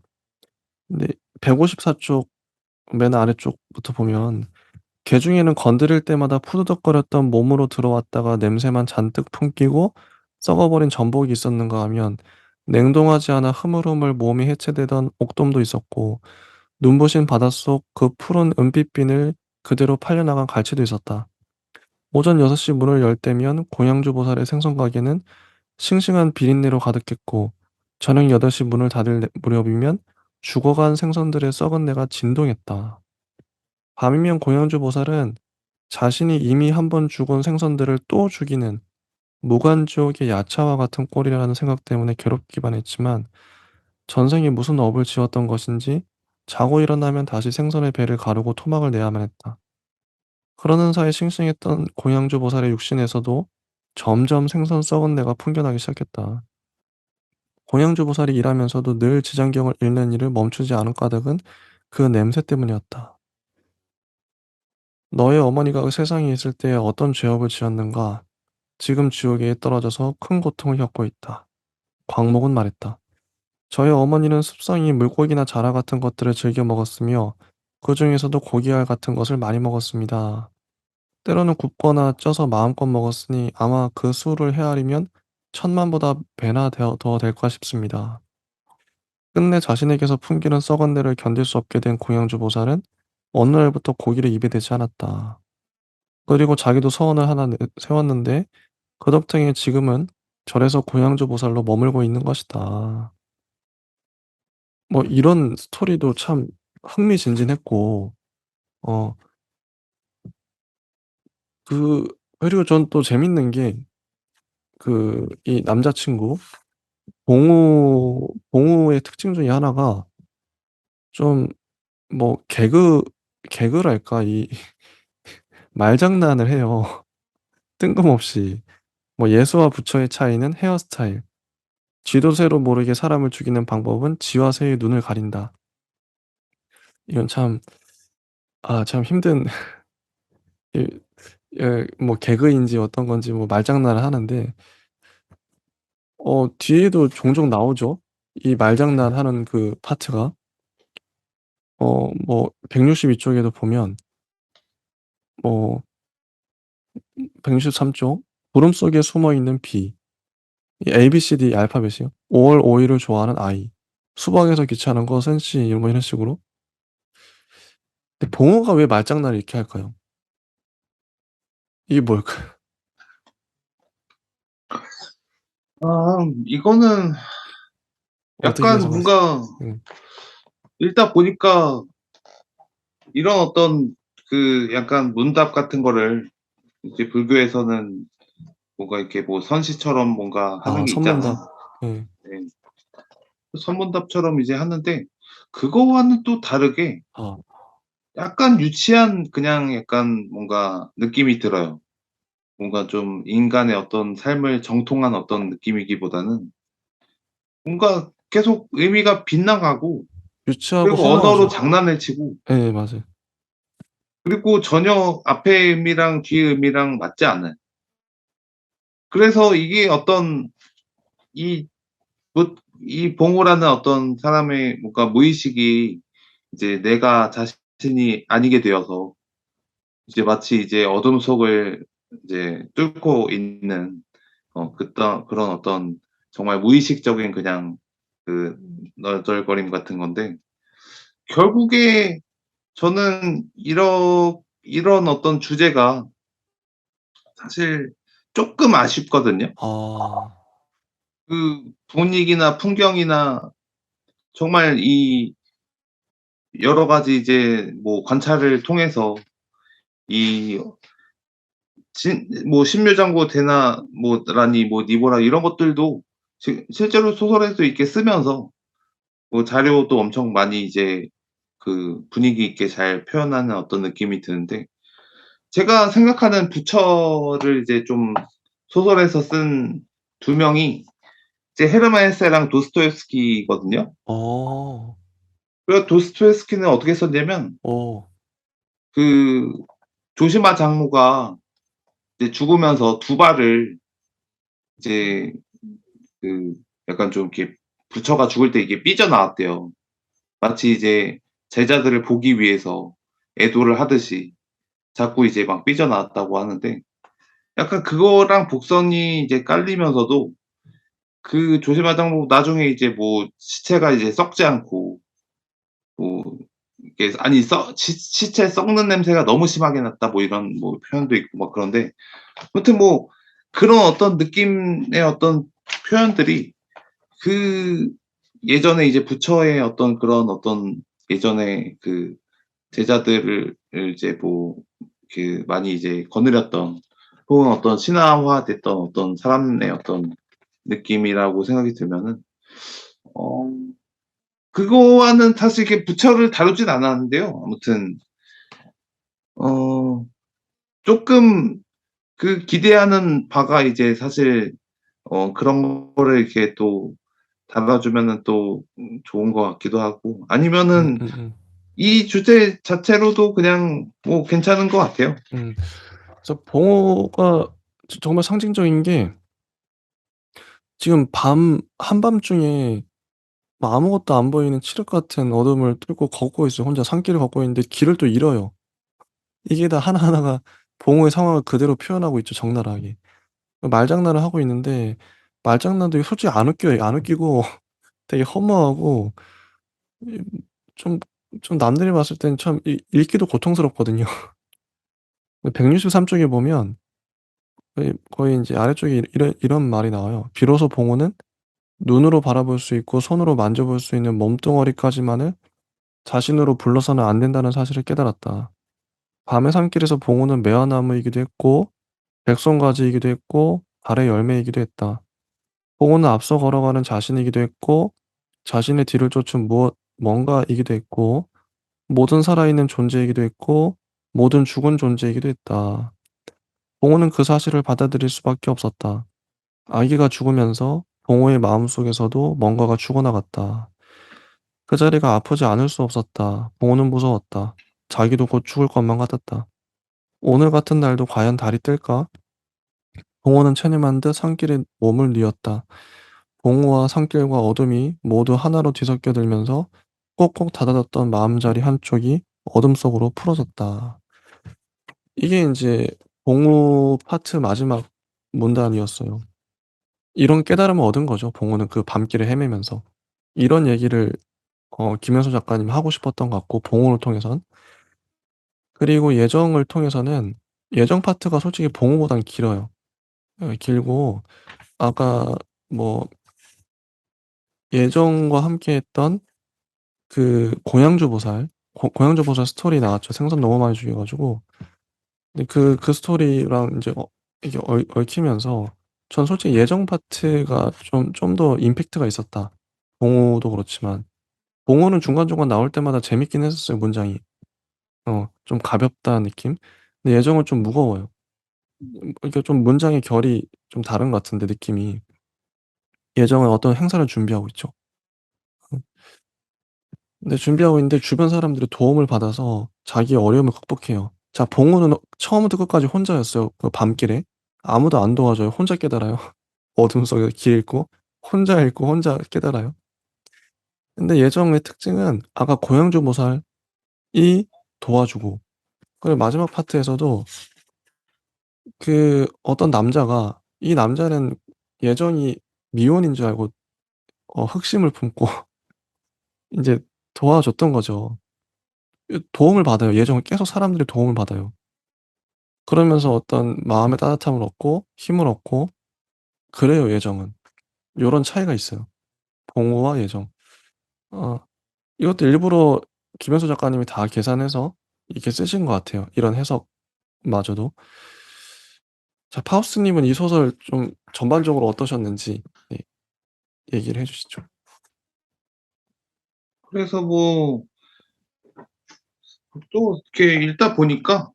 근데 154쪽 맨 아래쪽부터 보면 개중에는 건드릴 때마다 푸드덕거렸던 몸으로 들어왔다가 냄새만 잔뜩 풍기고 썩어버린 전복이 있었는가 하면 냉동하지 않아 흐물흐물 몸이 해체되던 옥돔도 있었고 눈부신 바닷속 그 푸른 은빛빈을 그대로 팔려나간 갈치도 있었다. 오전 6시 문을 열 때면 공양주 보살의 생선 가게는 싱싱한 비린내로 가득했고 저녁 8시 문을 닫을 무렵이면 죽어간 생선들의 썩은 내가 진동했다. 밤이면 공양주 보살은 자신이 이미 한 번 죽은 생선들을 또 죽이는 무간지옥의 야차와 같은 꼴이라는 생각 때문에 괴롭기만 했지만 전생에 무슨 업을 지었던 것인지 자고 일어나면 다시 생선의 배를 가르고 토막을 내야만 했다. 그러는 사이 싱싱했던 공양주 보살의 육신에서도 점점 생선 썩은 내가 풍겨나기 시작했다. 공양주 보살이 일하면서도 늘 지장경을 잃는 일을 멈추지 않은 까닭은 그 냄새 때문이었다. 너의 어머니가 세상에 있을 때 어떤 죄업을 지었는가? 지금 지옥에 떨어져서 큰 고통을 겪고 있다. 광목은 말했다. 저희 어머니는 습성이 물고기나 자라 같은 것들을 즐겨 먹었으며 그 중에서도 고기알 같은 것을 많이 먹었습니다. 때로는 굽거나 쪄서 마음껏 먹었으니 아마 그 수를 헤아리면 천만보다 배나 더 될까 싶습니다. 끝내 자신에게서 풍기는 썩은 내를 견딜 수 없게 된 공양주 보살은 어느 날부터 고기를 입에 대지 않았다. 그리고 자기도 서원을 하나 세웠는데 그 덕택에 지금은 절에서 고양주 보살로 머물고 있는 것이다. 뭐 이런 스토리도 참 흥미진진했고 어 그 그리고 전 또 재밌는 게 이 남자친구 봉우의 특징 중에 하나가 좀 뭐 개그랄까 이 말장난을 해요. 뜬금없이. 뭐 예수와 부처의 차이는 헤어스타일. 쥐도 새로 모르게 사람을 죽이는 방법은 쥐와 새의 눈을 가린다. 이건 참 힘든 이 뭐 개그인지 어떤 건지 뭐 말장난을 하는데 뒤에도 종종 나오죠. 이 말장난하는 그 파트가. 뭐 162 쪽에도 보면 뭐 163쪽 구름 속에 숨어 있는 비. 이 ABCD 알파벳이요. 5월 5 일을 좋아하는 아이. 수박에서 귀찮은 것은 C 뭐 이런 식으로. 근데 봉어가 왜 말장난을 이렇게 할까요? 이게 뭘까요? 이거는 어떻게 약간 해석하세요? 뭔가 음. 읽다 보니까 이런 어떤 그 약간 문답 같은 거를 이제 불교에서는 뭔가 이렇게 뭐 선시처럼 뭔가 하는 아 게 있잖아요. 선문답. 예. 네. 선문답처럼 이제 하는데 그거와는 또 다르게 아. 약간 유치한 그냥 약간 뭔가 느낌이 들어요. 뭔가 좀 인간의 어떤 삶을 정통한 어떤 느낌이기보다는 뭔가 계속 의미가 빗나가고 유치하고 그리고 언어로 허무하죠. 장난을 치고 예 맞아요. 그리고 전혀 앞에 의미랑 뒤에 의미랑 맞지 않아요. 그래서 이게 어떤 이 뭐 이 봉호라는 어떤 사람의 뭔가 무의식이 이제 내가 자신이 아니게 되어서 이제 마치 이제 어둠 속을 이제 뚫고 있는 그런 어떤 정말 무의식적인 그냥 그 너덜거림 같은 건데 결국에 저는 이런 어떤 주제가 사실 쪼끔 아쉽거든요. 아. 그 분위기나 풍경이나 정말 이 여러 가지 이제 뭐 관찰을 통해서 이 진 뭐 신묘장구 대나 뭐 라니 뭐 니보라 이런 것들도 실제로 소설에도 이렇게 쓰면서 뭐 자료도 엄청 많이 이제 그 분위기 있게 잘 표현하는 어떤 느낌이 드는데 제가 생각하는 부처를 이제 좀 소설에서 쓴 두 명이 이제 헤르만 헤세랑 도스토옙스키거든요. 어. 그 도스토옙스키는 어떻게 썼냐면 어. 그 조시마 장모가 이제 죽으면서 두 발을 이제 그 약간 좀 이렇게 부처가 죽을 때 이게 삐져나왔대요. 마치 이제 제자들을 보기 위해서 애도를 하듯이 자꾸 이제 막 삐져나왔다고 하는데 약간 그거랑 복선이 이제 깔리면서도 그 조시마 장모 나중에 이제 뭐 시체가 이제 썩지 않고 뭐 이게 아니 시체 썩는 냄새가 너무 심하게 났다 뭐 이런 뭐 표현도 있고 막 그런데 아무튼 뭐 그런 어떤 느낌의 어떤 표현들이 그 예전에 이제 부처의 어떤 그런 어떤 예전에 그 제자들을 이제 뭐 그 많이 이제 거느렸던 혹은 어떤 신화화됐던 어떤 사람의 어떤 느낌이라고 생각이 들면은 어 그거와는 사실 이렇게 부처를 다루진 않았는데요. 아무튼 어 쪼끔 그 기대하는 바가 이제 사실 그런 거를 이렇게 또 달아주면은 또 좋은 것 같기도 하고 아니면은 음음음. 이 주제 자체로도 그냥 뭐 괜찮은 것 같아요. 그래서 봉어가 정말 상징적인 게 지금 한밤중에 막 아무것도 안 보이는 칠흑 같은 어둠을 뚫고 걷고 있어요. 혼자 산길을 걷고 있는데 길을 또 잃어요. 이게 다 하나하나가 봉어의 상황을 그대로 표현하고 있죠, 적나라하게. 말장난을 하고 있는데 말장난도 솔직히 안 웃겨요. 안 웃기고 되게 허무하고 이 좀 남들이 봤을 때는 참 읽기도 고통스럽거든요. 163 쪽에 보면 거의 인제 아래쪽에 이런 말이 나와요. "비로소 봉호는 눈으로 바라볼 수 있고 손으로 만져볼 수 있는 몸뚱어리까지만을 자신으로 불러서는 안 된다는 사실을 깨달았다. 밤의 산길에서 봉호는 매화나무이기도 했고 백송가지이기도 했고 달의 열매이기도 했다. 봉호는 앞서 걸어가는 자신이기도 했고 자신의 뒤를 쫓은 뭔가이기도 했고 모든 살아있는 존재이기도 했고 모든 죽은 존재이기도 했다. 봉호는 그 사실을 받아들일 수밖에 없었다. 아기가 죽으면서 봉호의 마음속에서도 뭔가가 죽어나갔다. 그 자리가 아프지 않을 수 없었다. 봉호는 무서웠다. 자기도 곧 죽을 것만 같았다. 오늘 같은 날도 과연 달이 뜰까? 봉호는 체념한 듯 산길에 몸을 뉘었다. 봉호와 산길과 어둠이 모두 하나로 뒤섞여 들면서 꼭꼭 닫아뒀던 마음자리 한쪽이 어둠 속으로 풀어졌다. 이게 인제 봉우 파트 마지막 문단이었어요. 이런 깨달음을 얻은 거죠, 봉우는 그 밤길을 헤매면서. 이런 얘기를 김현수 작가님이 하고 싶었던 것 같고 봉우를 통해선. 그리고 예정을 통해서는 예정 파트가 솔직히 봉우보단 길어요. 길고 아까 뭐 예정과 함께했던 그 고양주 보살 고양주 보살 스토리 나왔죠. 생선 너무 많이 죽여 가지고. 근데 그 스토리랑 인제 이게 얽히면서 전 솔직히 예정 파트가 좀 더 임팩트가 있었다. 봉우도 그렇지만. 봉우는 중간중간 나올 때마다 재밌긴 했었어요, 문장이. 좀 가볍다는 느낌? 근데 예정은 좀 무거워요. 이게 좀 문장의 결이 좀 다른 것 같은데 느낌이. 예정은 어떤 행사를 준비하고 있죠. 음 근데 준비하고 있는데 주변 사람들의 도움을 받아서 자기의 어려움을 극복해요. 자 봉우는 처음부터 끝까지 혼자였어요, 그 밤길에. 아무도 안 도와줘요. 혼자 깨달아요. 어둠 속에서 길 잃고 혼자 읽고 혼자 깨달아요. 근데 예정의 특징은 아까 고양주 모살이 도와주고 그리고 마지막 파트에서도 그 어떤 남자가 이 남자는 예정이 미혼인 줄 알고 흑심을 품고 인제 도와줬던 거죠. 도움을 받아요. 예정은 계속 사람들의 도움을 받아요. 그러면서 어떤 마음의 따뜻함을 얻고 힘을 얻고 그래요 예정은. 요런 차이가 있어요. 봉우와 예정. 어 이것도 일부러 김현수 작가님이 다 계산해서 이렇게 쓰신 것 같아요, 이런 해석마저도. 자 파우스트 님은 이 소설 좀 전반적으로 어떠셨는지 예 얘기를 해 주시죠. 그래서 뭐 또 이렇게 읽다 보니까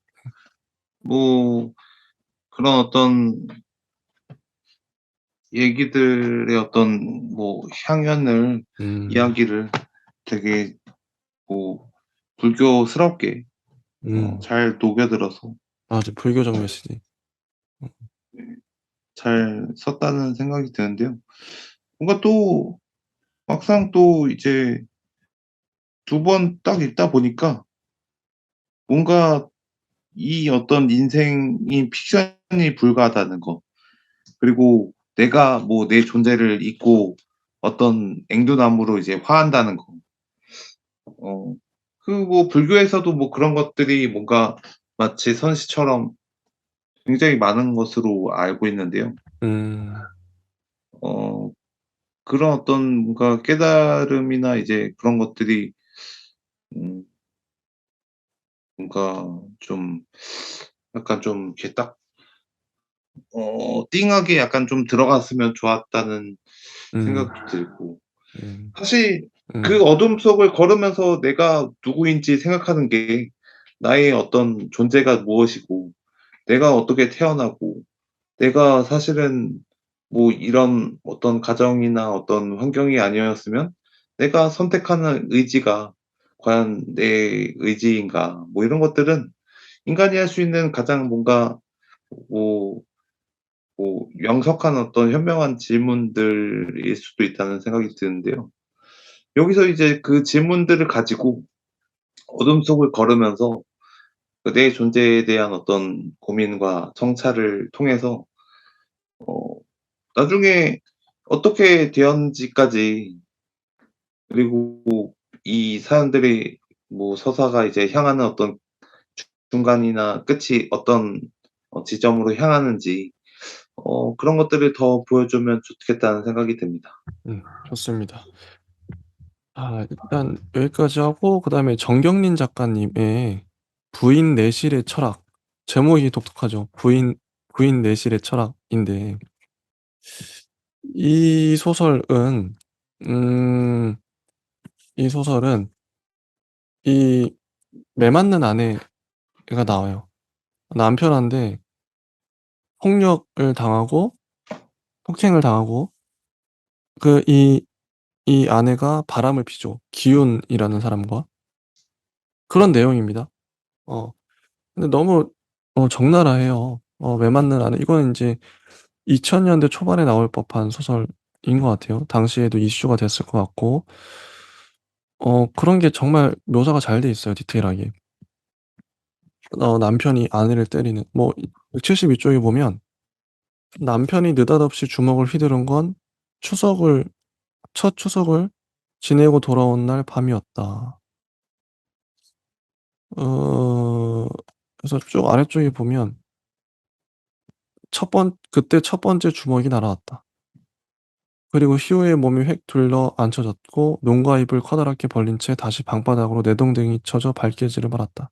뭐 그런 어떤 얘기들의 어떤 뭐 향연을 음. 이야기를 되게 뭐 불교스럽게 음. 잘 녹여들어서 맞아. 불교적 메시지. 음 네 잘 썼다는 생각이 드는데요. 뭔가 또 막상 또 이제 두 번 딱 읽다 보니까 뭔가 이 어떤 인생이 픽션이 불가하다는 거 그리고 내가 뭐 내 존재를 잊고 어떤 앵두나무로 이제 화한다는 거. 어 그 뭐 불교에서도 뭐 그런 것들이 뭔가 마치 선시처럼 굉장히 많은 것으로 알고 있는데요. 음. 어 그런 어떤 뭔가 깨달음이나 이제 그런 것들이 음 뭔가 좀 약간 좀 이렇게 딱 띵하게 약간 좀 들어갔으면 좋았다는 음. 생각도 들고 음. 사실 그 음. 어둠 속을 걸으면서 내가 누구인지 생각하는 게 나의 어떤 존재가 무엇이고 내가 어떻게 태어나고 내가 사실은 뭐 이런 어떤 가정이나 어떤 환경이 아니었으면 내가 선택하는 의지가 과연 내 의지인가 뭐 이런 것들은 인간이 할 수 있는 가장 뭔가 뭐 명석한 어떤 현명한 질문들일 수도 있다는 생각이 드는데요. 여기서 이제 그 질문들을 가지고 어둠 속을 걸으면서 그 내 존재에 대한 어떤 고민과 성찰을 통해서 어 나중에 어떻게 되었는지까지 그리고 이 사람들이 뭐 서사가 이제 향하는 어떤 중간이나 끝이 어떤 지점으로 향하는지 그런 것들을 더 보여주면 좋겠다는 생각이 듭니다. 좋습니다. 일단 여기까지 하고 그다음에 정경린 작가님의 부인 내실의 철학. 제목이 독특하죠. 부인 내실의 철학인데 이 소설은 음 이 소설은 이 매맞는 아내가 나와요. 남편한테 폭력을 당하고 폭행을 당하고 그 이 아내가 바람을 피죠, 기훈이라는 사람과. 그런 내용입니다. 어 근데 너무 적나라해요. 매 맞는 아내 이거는 인제 2000 년대 초반에 나올 법한 소설인 것 같아요. 당시에도 이슈가 됐을 것 같고 그런 게 정말 묘사가 잘 돼 있어요, 디테일하게. 남편이 아내를 때리는 172 쪽에 보면 남편이 느닷없이 주먹을 휘두른 건 추석을 첫 추석을 지내고 돌아온 날 밤이었다. 어 그래서 쭉 아래쪽에 보면 그때 첫 번째 주먹이 날아왔다. 그리고 희우의 몸이 획 둘러 앉혀졌고 눈과 입을 커다랗게 벌린 채 다시 방바닥으로 내동댕이 쳐져 발개지를 말았다.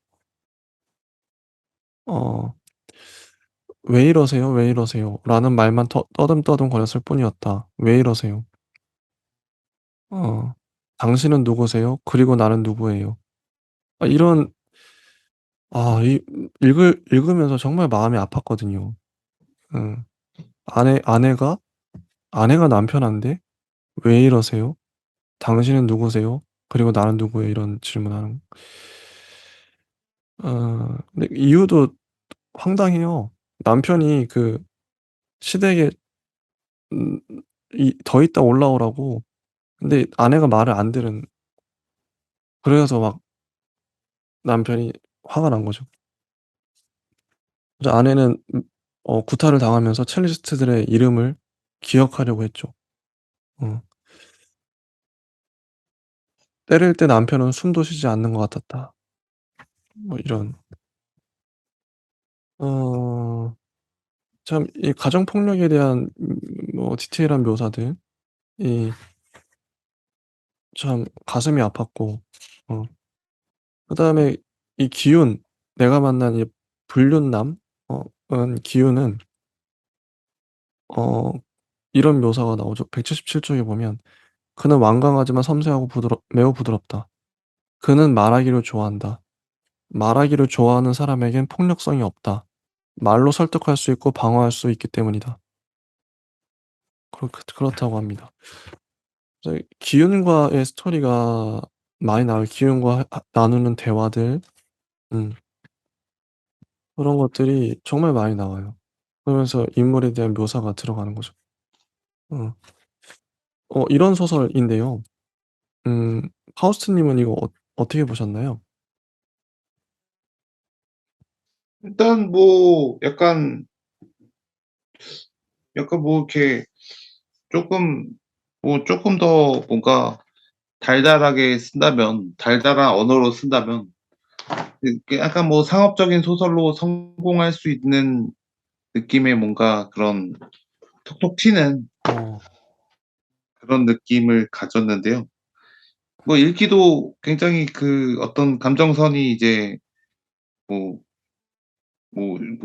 어 "왜 이러세요? 왜 이러세요?" 라는 말만 떠듬떠듬거렸을 뿐이었다. "왜 이러세요?" 어 "당신은 누구세요? 그리고 나는 누구예요?" 이런 이 읽으면서 정말 마음이 아팠거든요. 음. 아내가 남편한테 "왜 이러세요? 당신은 누구세요? 그리고 나는 누구예요?" 이런 질문하는 근데 이유도 황당해요. 남편이 그 시댁에 음 더 있다 올라오라고 근데 아내가 말을 안 들은 그래서 막 남편이 화가 난 거죠. 그래서 아내는 구타를 당하면서 첼리스트들의 이름을 기억하려고 했죠. 어. 때릴 때 남편은 숨도 쉬지 않는 것 같았다. 이런 어 참 이 가정 폭력에 대한 디테일한 묘사들 이 참 가슴이 아팠고 어 그다음에 이 기훈 내가 만난 이 불륜남 은 기훈은 어 이런 묘사가 나오죠. 177 쪽에 보면 "그는 완강하지만 섬세하고 매우 부드럽다. 그는 말하기를 좋아한다. 말하기를 좋아하는 사람에겐 폭력성이 없다. 말로 설득할 수 있고 방어할 수 있기 때문이다." 그렇다고 합니다. 그래서 기훈과의 스토리가 많이 나와요. 기훈과 나누는 대화들 음 그런 것들이 정말 많이 나와요. 그러면서 인물에 대한 묘사가 들어가는 거죠. 어. 이런 소설인데요. 음 파우스트 님은 이거 어떻게 보셨나요? 일단 뭐 약간 뭐 이렇게 쪼끔 쪼끔 더 뭔가 달달하게 쓴다면 달달한 언어로 쓴다면 그 약간 뭐 상업적인 소설로 성공할 수 있는 느낌의 뭔가 그런 톡톡 튀는 어. 그런 느낌을 가졌는데요. 뭐 읽기도 굉장히 그 어떤 감정선이 이제 뭐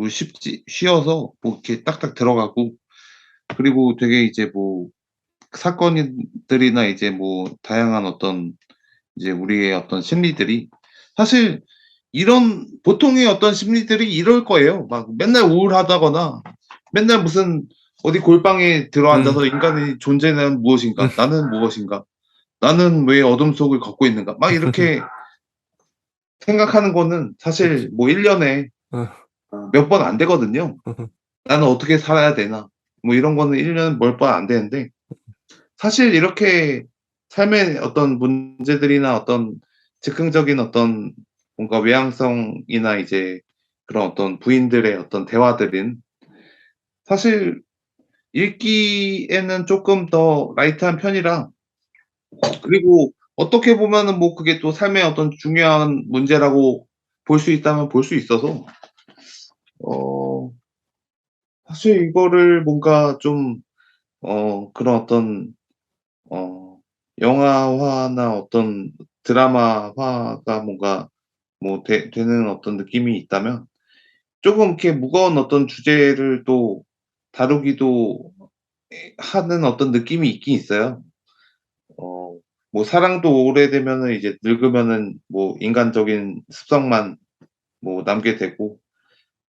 쉽지 쉬어서 뭐 이렇게 딱딱 들어가고 그리고 되게 이제 뭐 사건들이나 이제 뭐 다양한 어떤 이제 우리의 어떤 심리들이 사실 이런 보통의 어떤 심리들이 이럴 거예요. 막 맨날 우울하다거나 맨날 무슨 어디 골방에 음. 들어앉아서 '인간의 존재는 무엇인가? 나는 무엇인가? 나는 왜 어둠 속을 걷고 있는가?' 막 이렇게 생각하는 거는 사실 그렇죠. 뭐 1 년에 어. 몇 번 안 되거든요. '나는 어떻게 살아야 되나?' 뭐 이런 거는 1 년에 몇 번 안 되는데 사실 이렇게 삶의 어떤 문제들이나 어떤 즉흥적인 어떤 뭔가 외향성이나 이제 그런 어떤 부인들의 어떤 대화들은 사실 읽기에는 쪼끔 더 라이트한 편이라 그리고 어떻게 보면은 뭐 그게 또 삶의 어떤 중요한 문제라고 볼 수 있다면 볼 수 있어서 어 사실 이거를 뭔가 좀 그런 어떤 어 영화화나 어떤 드라마화가 뭔가 뭐 되는 어떤 느낌이 있다면 쪼금 이렇게 무거운 어떤 주제를 또 다루기도 하는 어떤 느낌이 있긴 있어요. 어 뭐 사랑도 오래되면은 이제 늙으면은 뭐 인간적인 습성만 뭐 남게 되고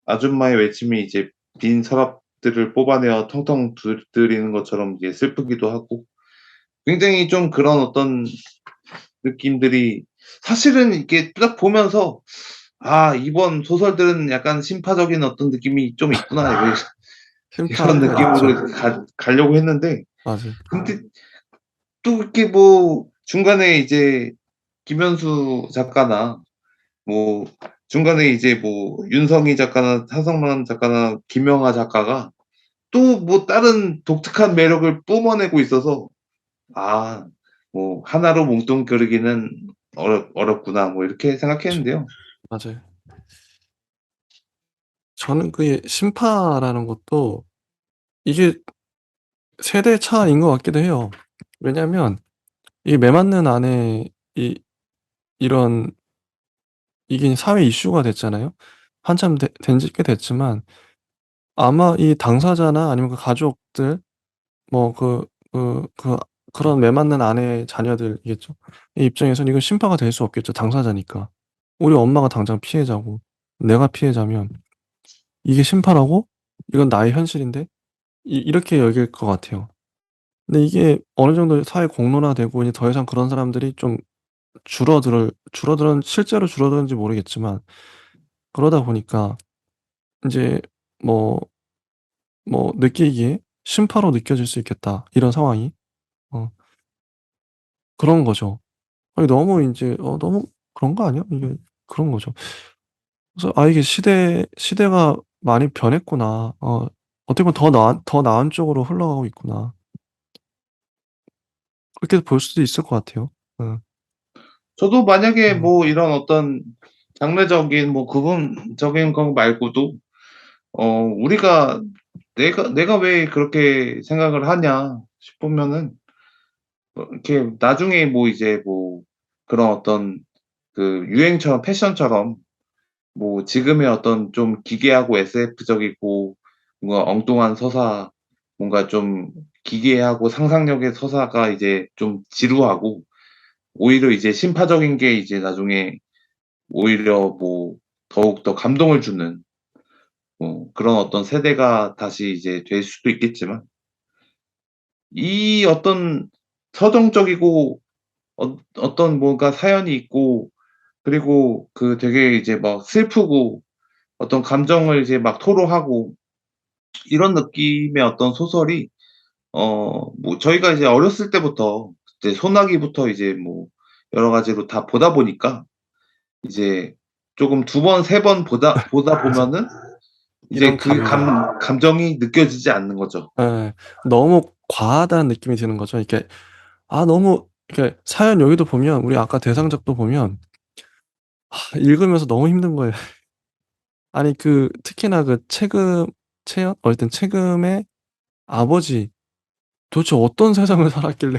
아줌마의 외침이 이제 빈 서랍들을 뽑아내어 텅텅 두드리는 것처럼 이제 슬프기도 하고 굉장히 좀 그런 어떤 느낌들이 사실은 이렇게 딱 보면서 '아 이번 소설들은 약간 심파적인 어떤 느낌이 좀 있구나.' 이런 심파가 있죠. 느낌으로 가려고 했는데 맞아요. 근데 또 이렇게 뭐 중간에 이제 김현수 작가나 뭐 중간에 이제 뭐 윤성희 작가나 하성만 작가나 김영하 작가가 또 뭐 다른 독특한 매력을 뿜어내고 있어서 아, 뭐 하나로 뭉뚱그리기는 어렵구나 뭐 이렇게 그쵸. 생각했는데요. 맞아요. 저는 그게 신파라는 것도 이게 세대 차이인 것 같기도 해요. 왜냐면 이게 매 맞는 안에 이 이런 이게 사회 이슈가 됐잖아요. 한참 된 지 꽤 됐지만 아마 이 당사자나 아니면 그 가족들 뭐 그런 매 맞는 아내의 자녀들이겠죠. 이 입장에서는 이건 심파가 될 수 없겠죠, 당사자니까. 우리 엄마가 당장 피해자고 내가 피해자면 이게 심파라고? 이건 나의 현실인데? 이렇게 여길 것 같아요. 근데 이게 어느 정도 사회 공론화되고 이제 더 이상 그런 사람들이 좀 줄어들은 실제로 줄어드는지 모르겠지만 그러다 보니까 인제 뭐 느끼기에 '심파로 느껴질 수 있겠다.' 이런 상황이. 어 그런 거죠. 아니 너무 인제 너무 그런 거 아니야? 이게 그런 거죠. 그래서 '아 이게 시대가 많이 변했구나. 어떻게 보면 더 나은 쪽으로 흘러가고 있구나.' 그렇게 볼 수도 있을 것 같아요. 어. 저도 만약에 음. 뭐 이런 어떤 장르적인 뭐 구분적인 거 말고도 우리가 내가 왜 그렇게 생각을 하냐 싶으면은 이렇게 나중에 뭐 이제 뭐 그런 어떤 그 유행처럼 패션처럼 뭐 지금의 어떤 좀 기괴하고 SF적이고 뭔가 엉뚱한 서사, 뭔가 좀 기괴하고 상상력의 서사가 이제 좀 지루하고 오히려 이제 신파적인 게 이제 나중에 오히려 뭐 더욱더 감동을 주는 뭐 그런 어떤 세대가 다시 이제 될 수도 있겠지만 이 어떤 서정적이고 어떤 뭔가 사연이 있고 그리고 그 되게 이제 막 슬프고 어떤 감정을 이제 막 토로하고 이런 느낌의 어떤 소설이 뭐 저희가 이제 어렸을 때부터 이제 소나기부터 이제 뭐 여러 가지로 다 보다 보니까 이제 쪼금 두 번 세 번 보다 맞아. 보면은 이제 이런 그 감정. 감정이 느껴지지 않는 거죠. 예. 너무 과하다는 느낌이 드는 거죠. 이렇게 너무 이렇게 사연 여기도 보면 우리 아까 대상작도 보면 읽으면서 너무 힘든 거예요. 아니 특히나 채연? 어쨌든 채금의 아버지 도대체 어떤 세상을 살았길래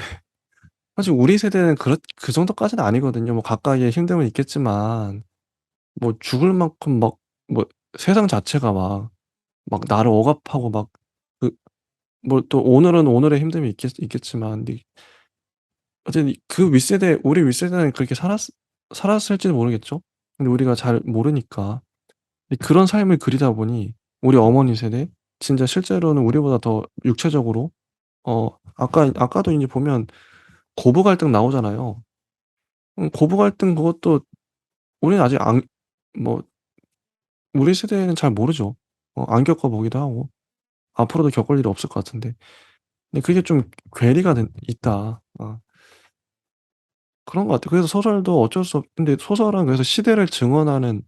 사실 우리 세대는 그 정도까지는 아니거든요. 뭐 각각의 힘듦은 있겠지만 뭐 죽을 만큼 막 뭐 세상 자체가 막 나를 억압하고 막 그 뭐 또 오늘은 오늘의 힘듦이 있겠지만 어쨌든 우리 윗세대는 그렇게 살았을지는 모르겠죠. 근데 우리가 잘 모르니까. 그런 삶을 그리다 보니 우리 어머니 세대 진짜 실제로는 우리보다 더 육체적으로 아까도 인제 보면 고부 갈등 나오잖아요. 고부 갈등 그것도 우리는 아직 안 뭐 우리 세대는 잘 모르죠. 안 겪어 보기도 하고 앞으로도 겪을 일이 없을 것 같은데. 근데 그게 좀 괴리가 있다. 그런 것 같아요. 그래서 소설도 어쩔 수 없 근데 소설은 그래서 시대를 증언하는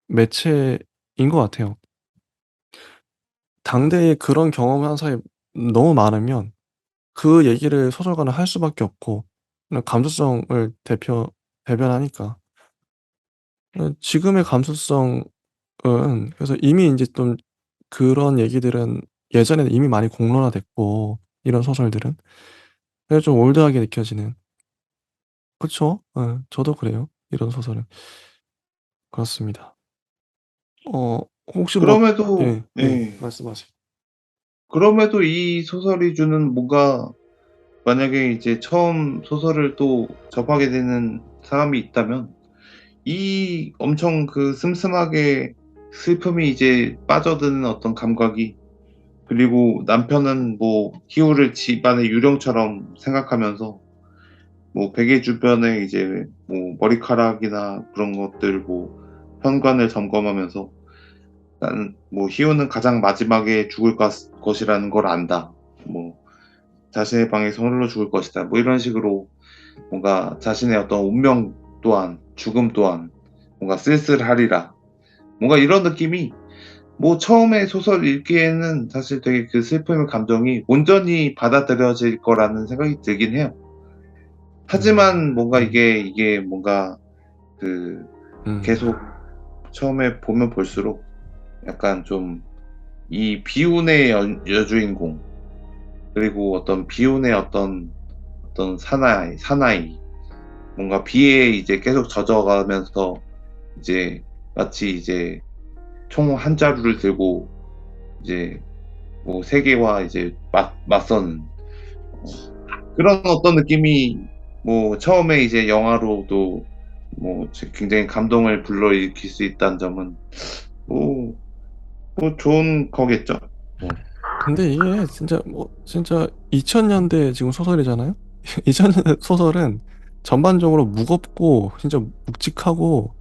매체인 것 같아요. 당대에 그런 경험을 한 사람이 너무 많으면 그 얘기를 소설가는 할 수밖에 없고 그냥 감수성을 대변하니까. 지금의 감수성은 그래서 이미 인제 좀 그런 얘기들은 예전에는 이미 많이 공론화됐고 이런 소설들은. 그래서 좀 올드하게 느껴지는. 그쵸. 예. 저도 그래요. 이런 소설은. 그렇습니다. 어 혹시 뭐 그럼에도 예. 예. 예. 말씀하세요. 그럼에도 이 소설이 주는 뭔가 만약에 이제 처음 소설을 또 접하게 되는 사람이 있다면 이 엄청 그 슴슴하게 슬픔이 이제 빠져드는 어떤 감각이 그리고 남편은 뭐 희우를 집안의 유령처럼 생각하면서 뭐 베개 주변에 이제 뭐 머리카락이나 그런 것들 뭐 현관을 점검하면서 나는 뭐 희우는 가장 마지막에 죽을 것이라는 걸 안다. 뭐 자신의 방에서 홀로 죽을 것이다. 뭐 이런 식으로 뭔가 자신의 어떤 운명 또한 죽음 또한 뭔가 쓸쓸하리라. 뭔가 이런 느낌이 뭐 처음에 소설 읽기에는 사실 되게 그 슬픔의 감정이 온전히 받아들여질 거라는 생각이 들긴 해요. 하지만 뭔가 음. 이게 뭔가 그 음. 계속 처음에 보면 볼수록 약간 좀 이 비운의 여주인공 그리고 어떤 비운의 어떤 사나이 뭔가 비에 이제 계속 젖어가면서 이제 마치 이제 총 한 자루를 들고 이제 뭐 세계와 이제 맞서는 그런 어떤 느낌이 뭐 처음에 이제 영화로도 뭐 굉장히 감동을 불러일으킬 수 있다는 점은 뭐, 뭐 좋은 거겠죠. 뭐. 근데 이게 진짜 2000년대 지금 소설이잖아요. 2000년대 소설은 전반적으로 무겁고 진짜 묵직하고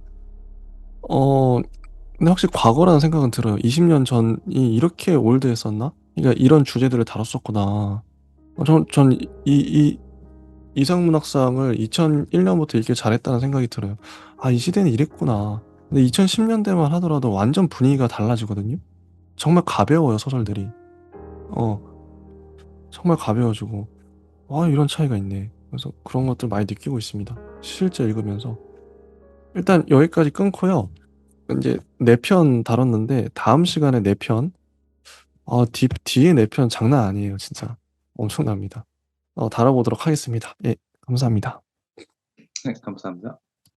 어 근데 확실히 과거라는 생각은 들어요. 20년 전이 이렇게 올드했었나? 그러니까 이런 주제들을 다뤘었구나. 전 이 이상문학상을 2001년부터 읽길 잘했다는 생각이 들어요. 아, 이 시대는 이랬구나. 근데 2010년대만 하더라도 완전 분위기가 달라지거든요. 정말 가벼워요, 소설들이. 어, 정말 가벼워지고. 아, 이런 차이가 있네. 그래서 그런 것들 많이 느끼고 있습니다. 실제 읽으면서. 일단 여기까지 끊고요. 이제 4편 다뤘는데 다음 시간에 4편. 뒤에 4편 장난 아니에요, 진짜. 엄청납니다. 다뤄보도록 하겠습니다. 예, 감사합니다. 네, 감사합니다.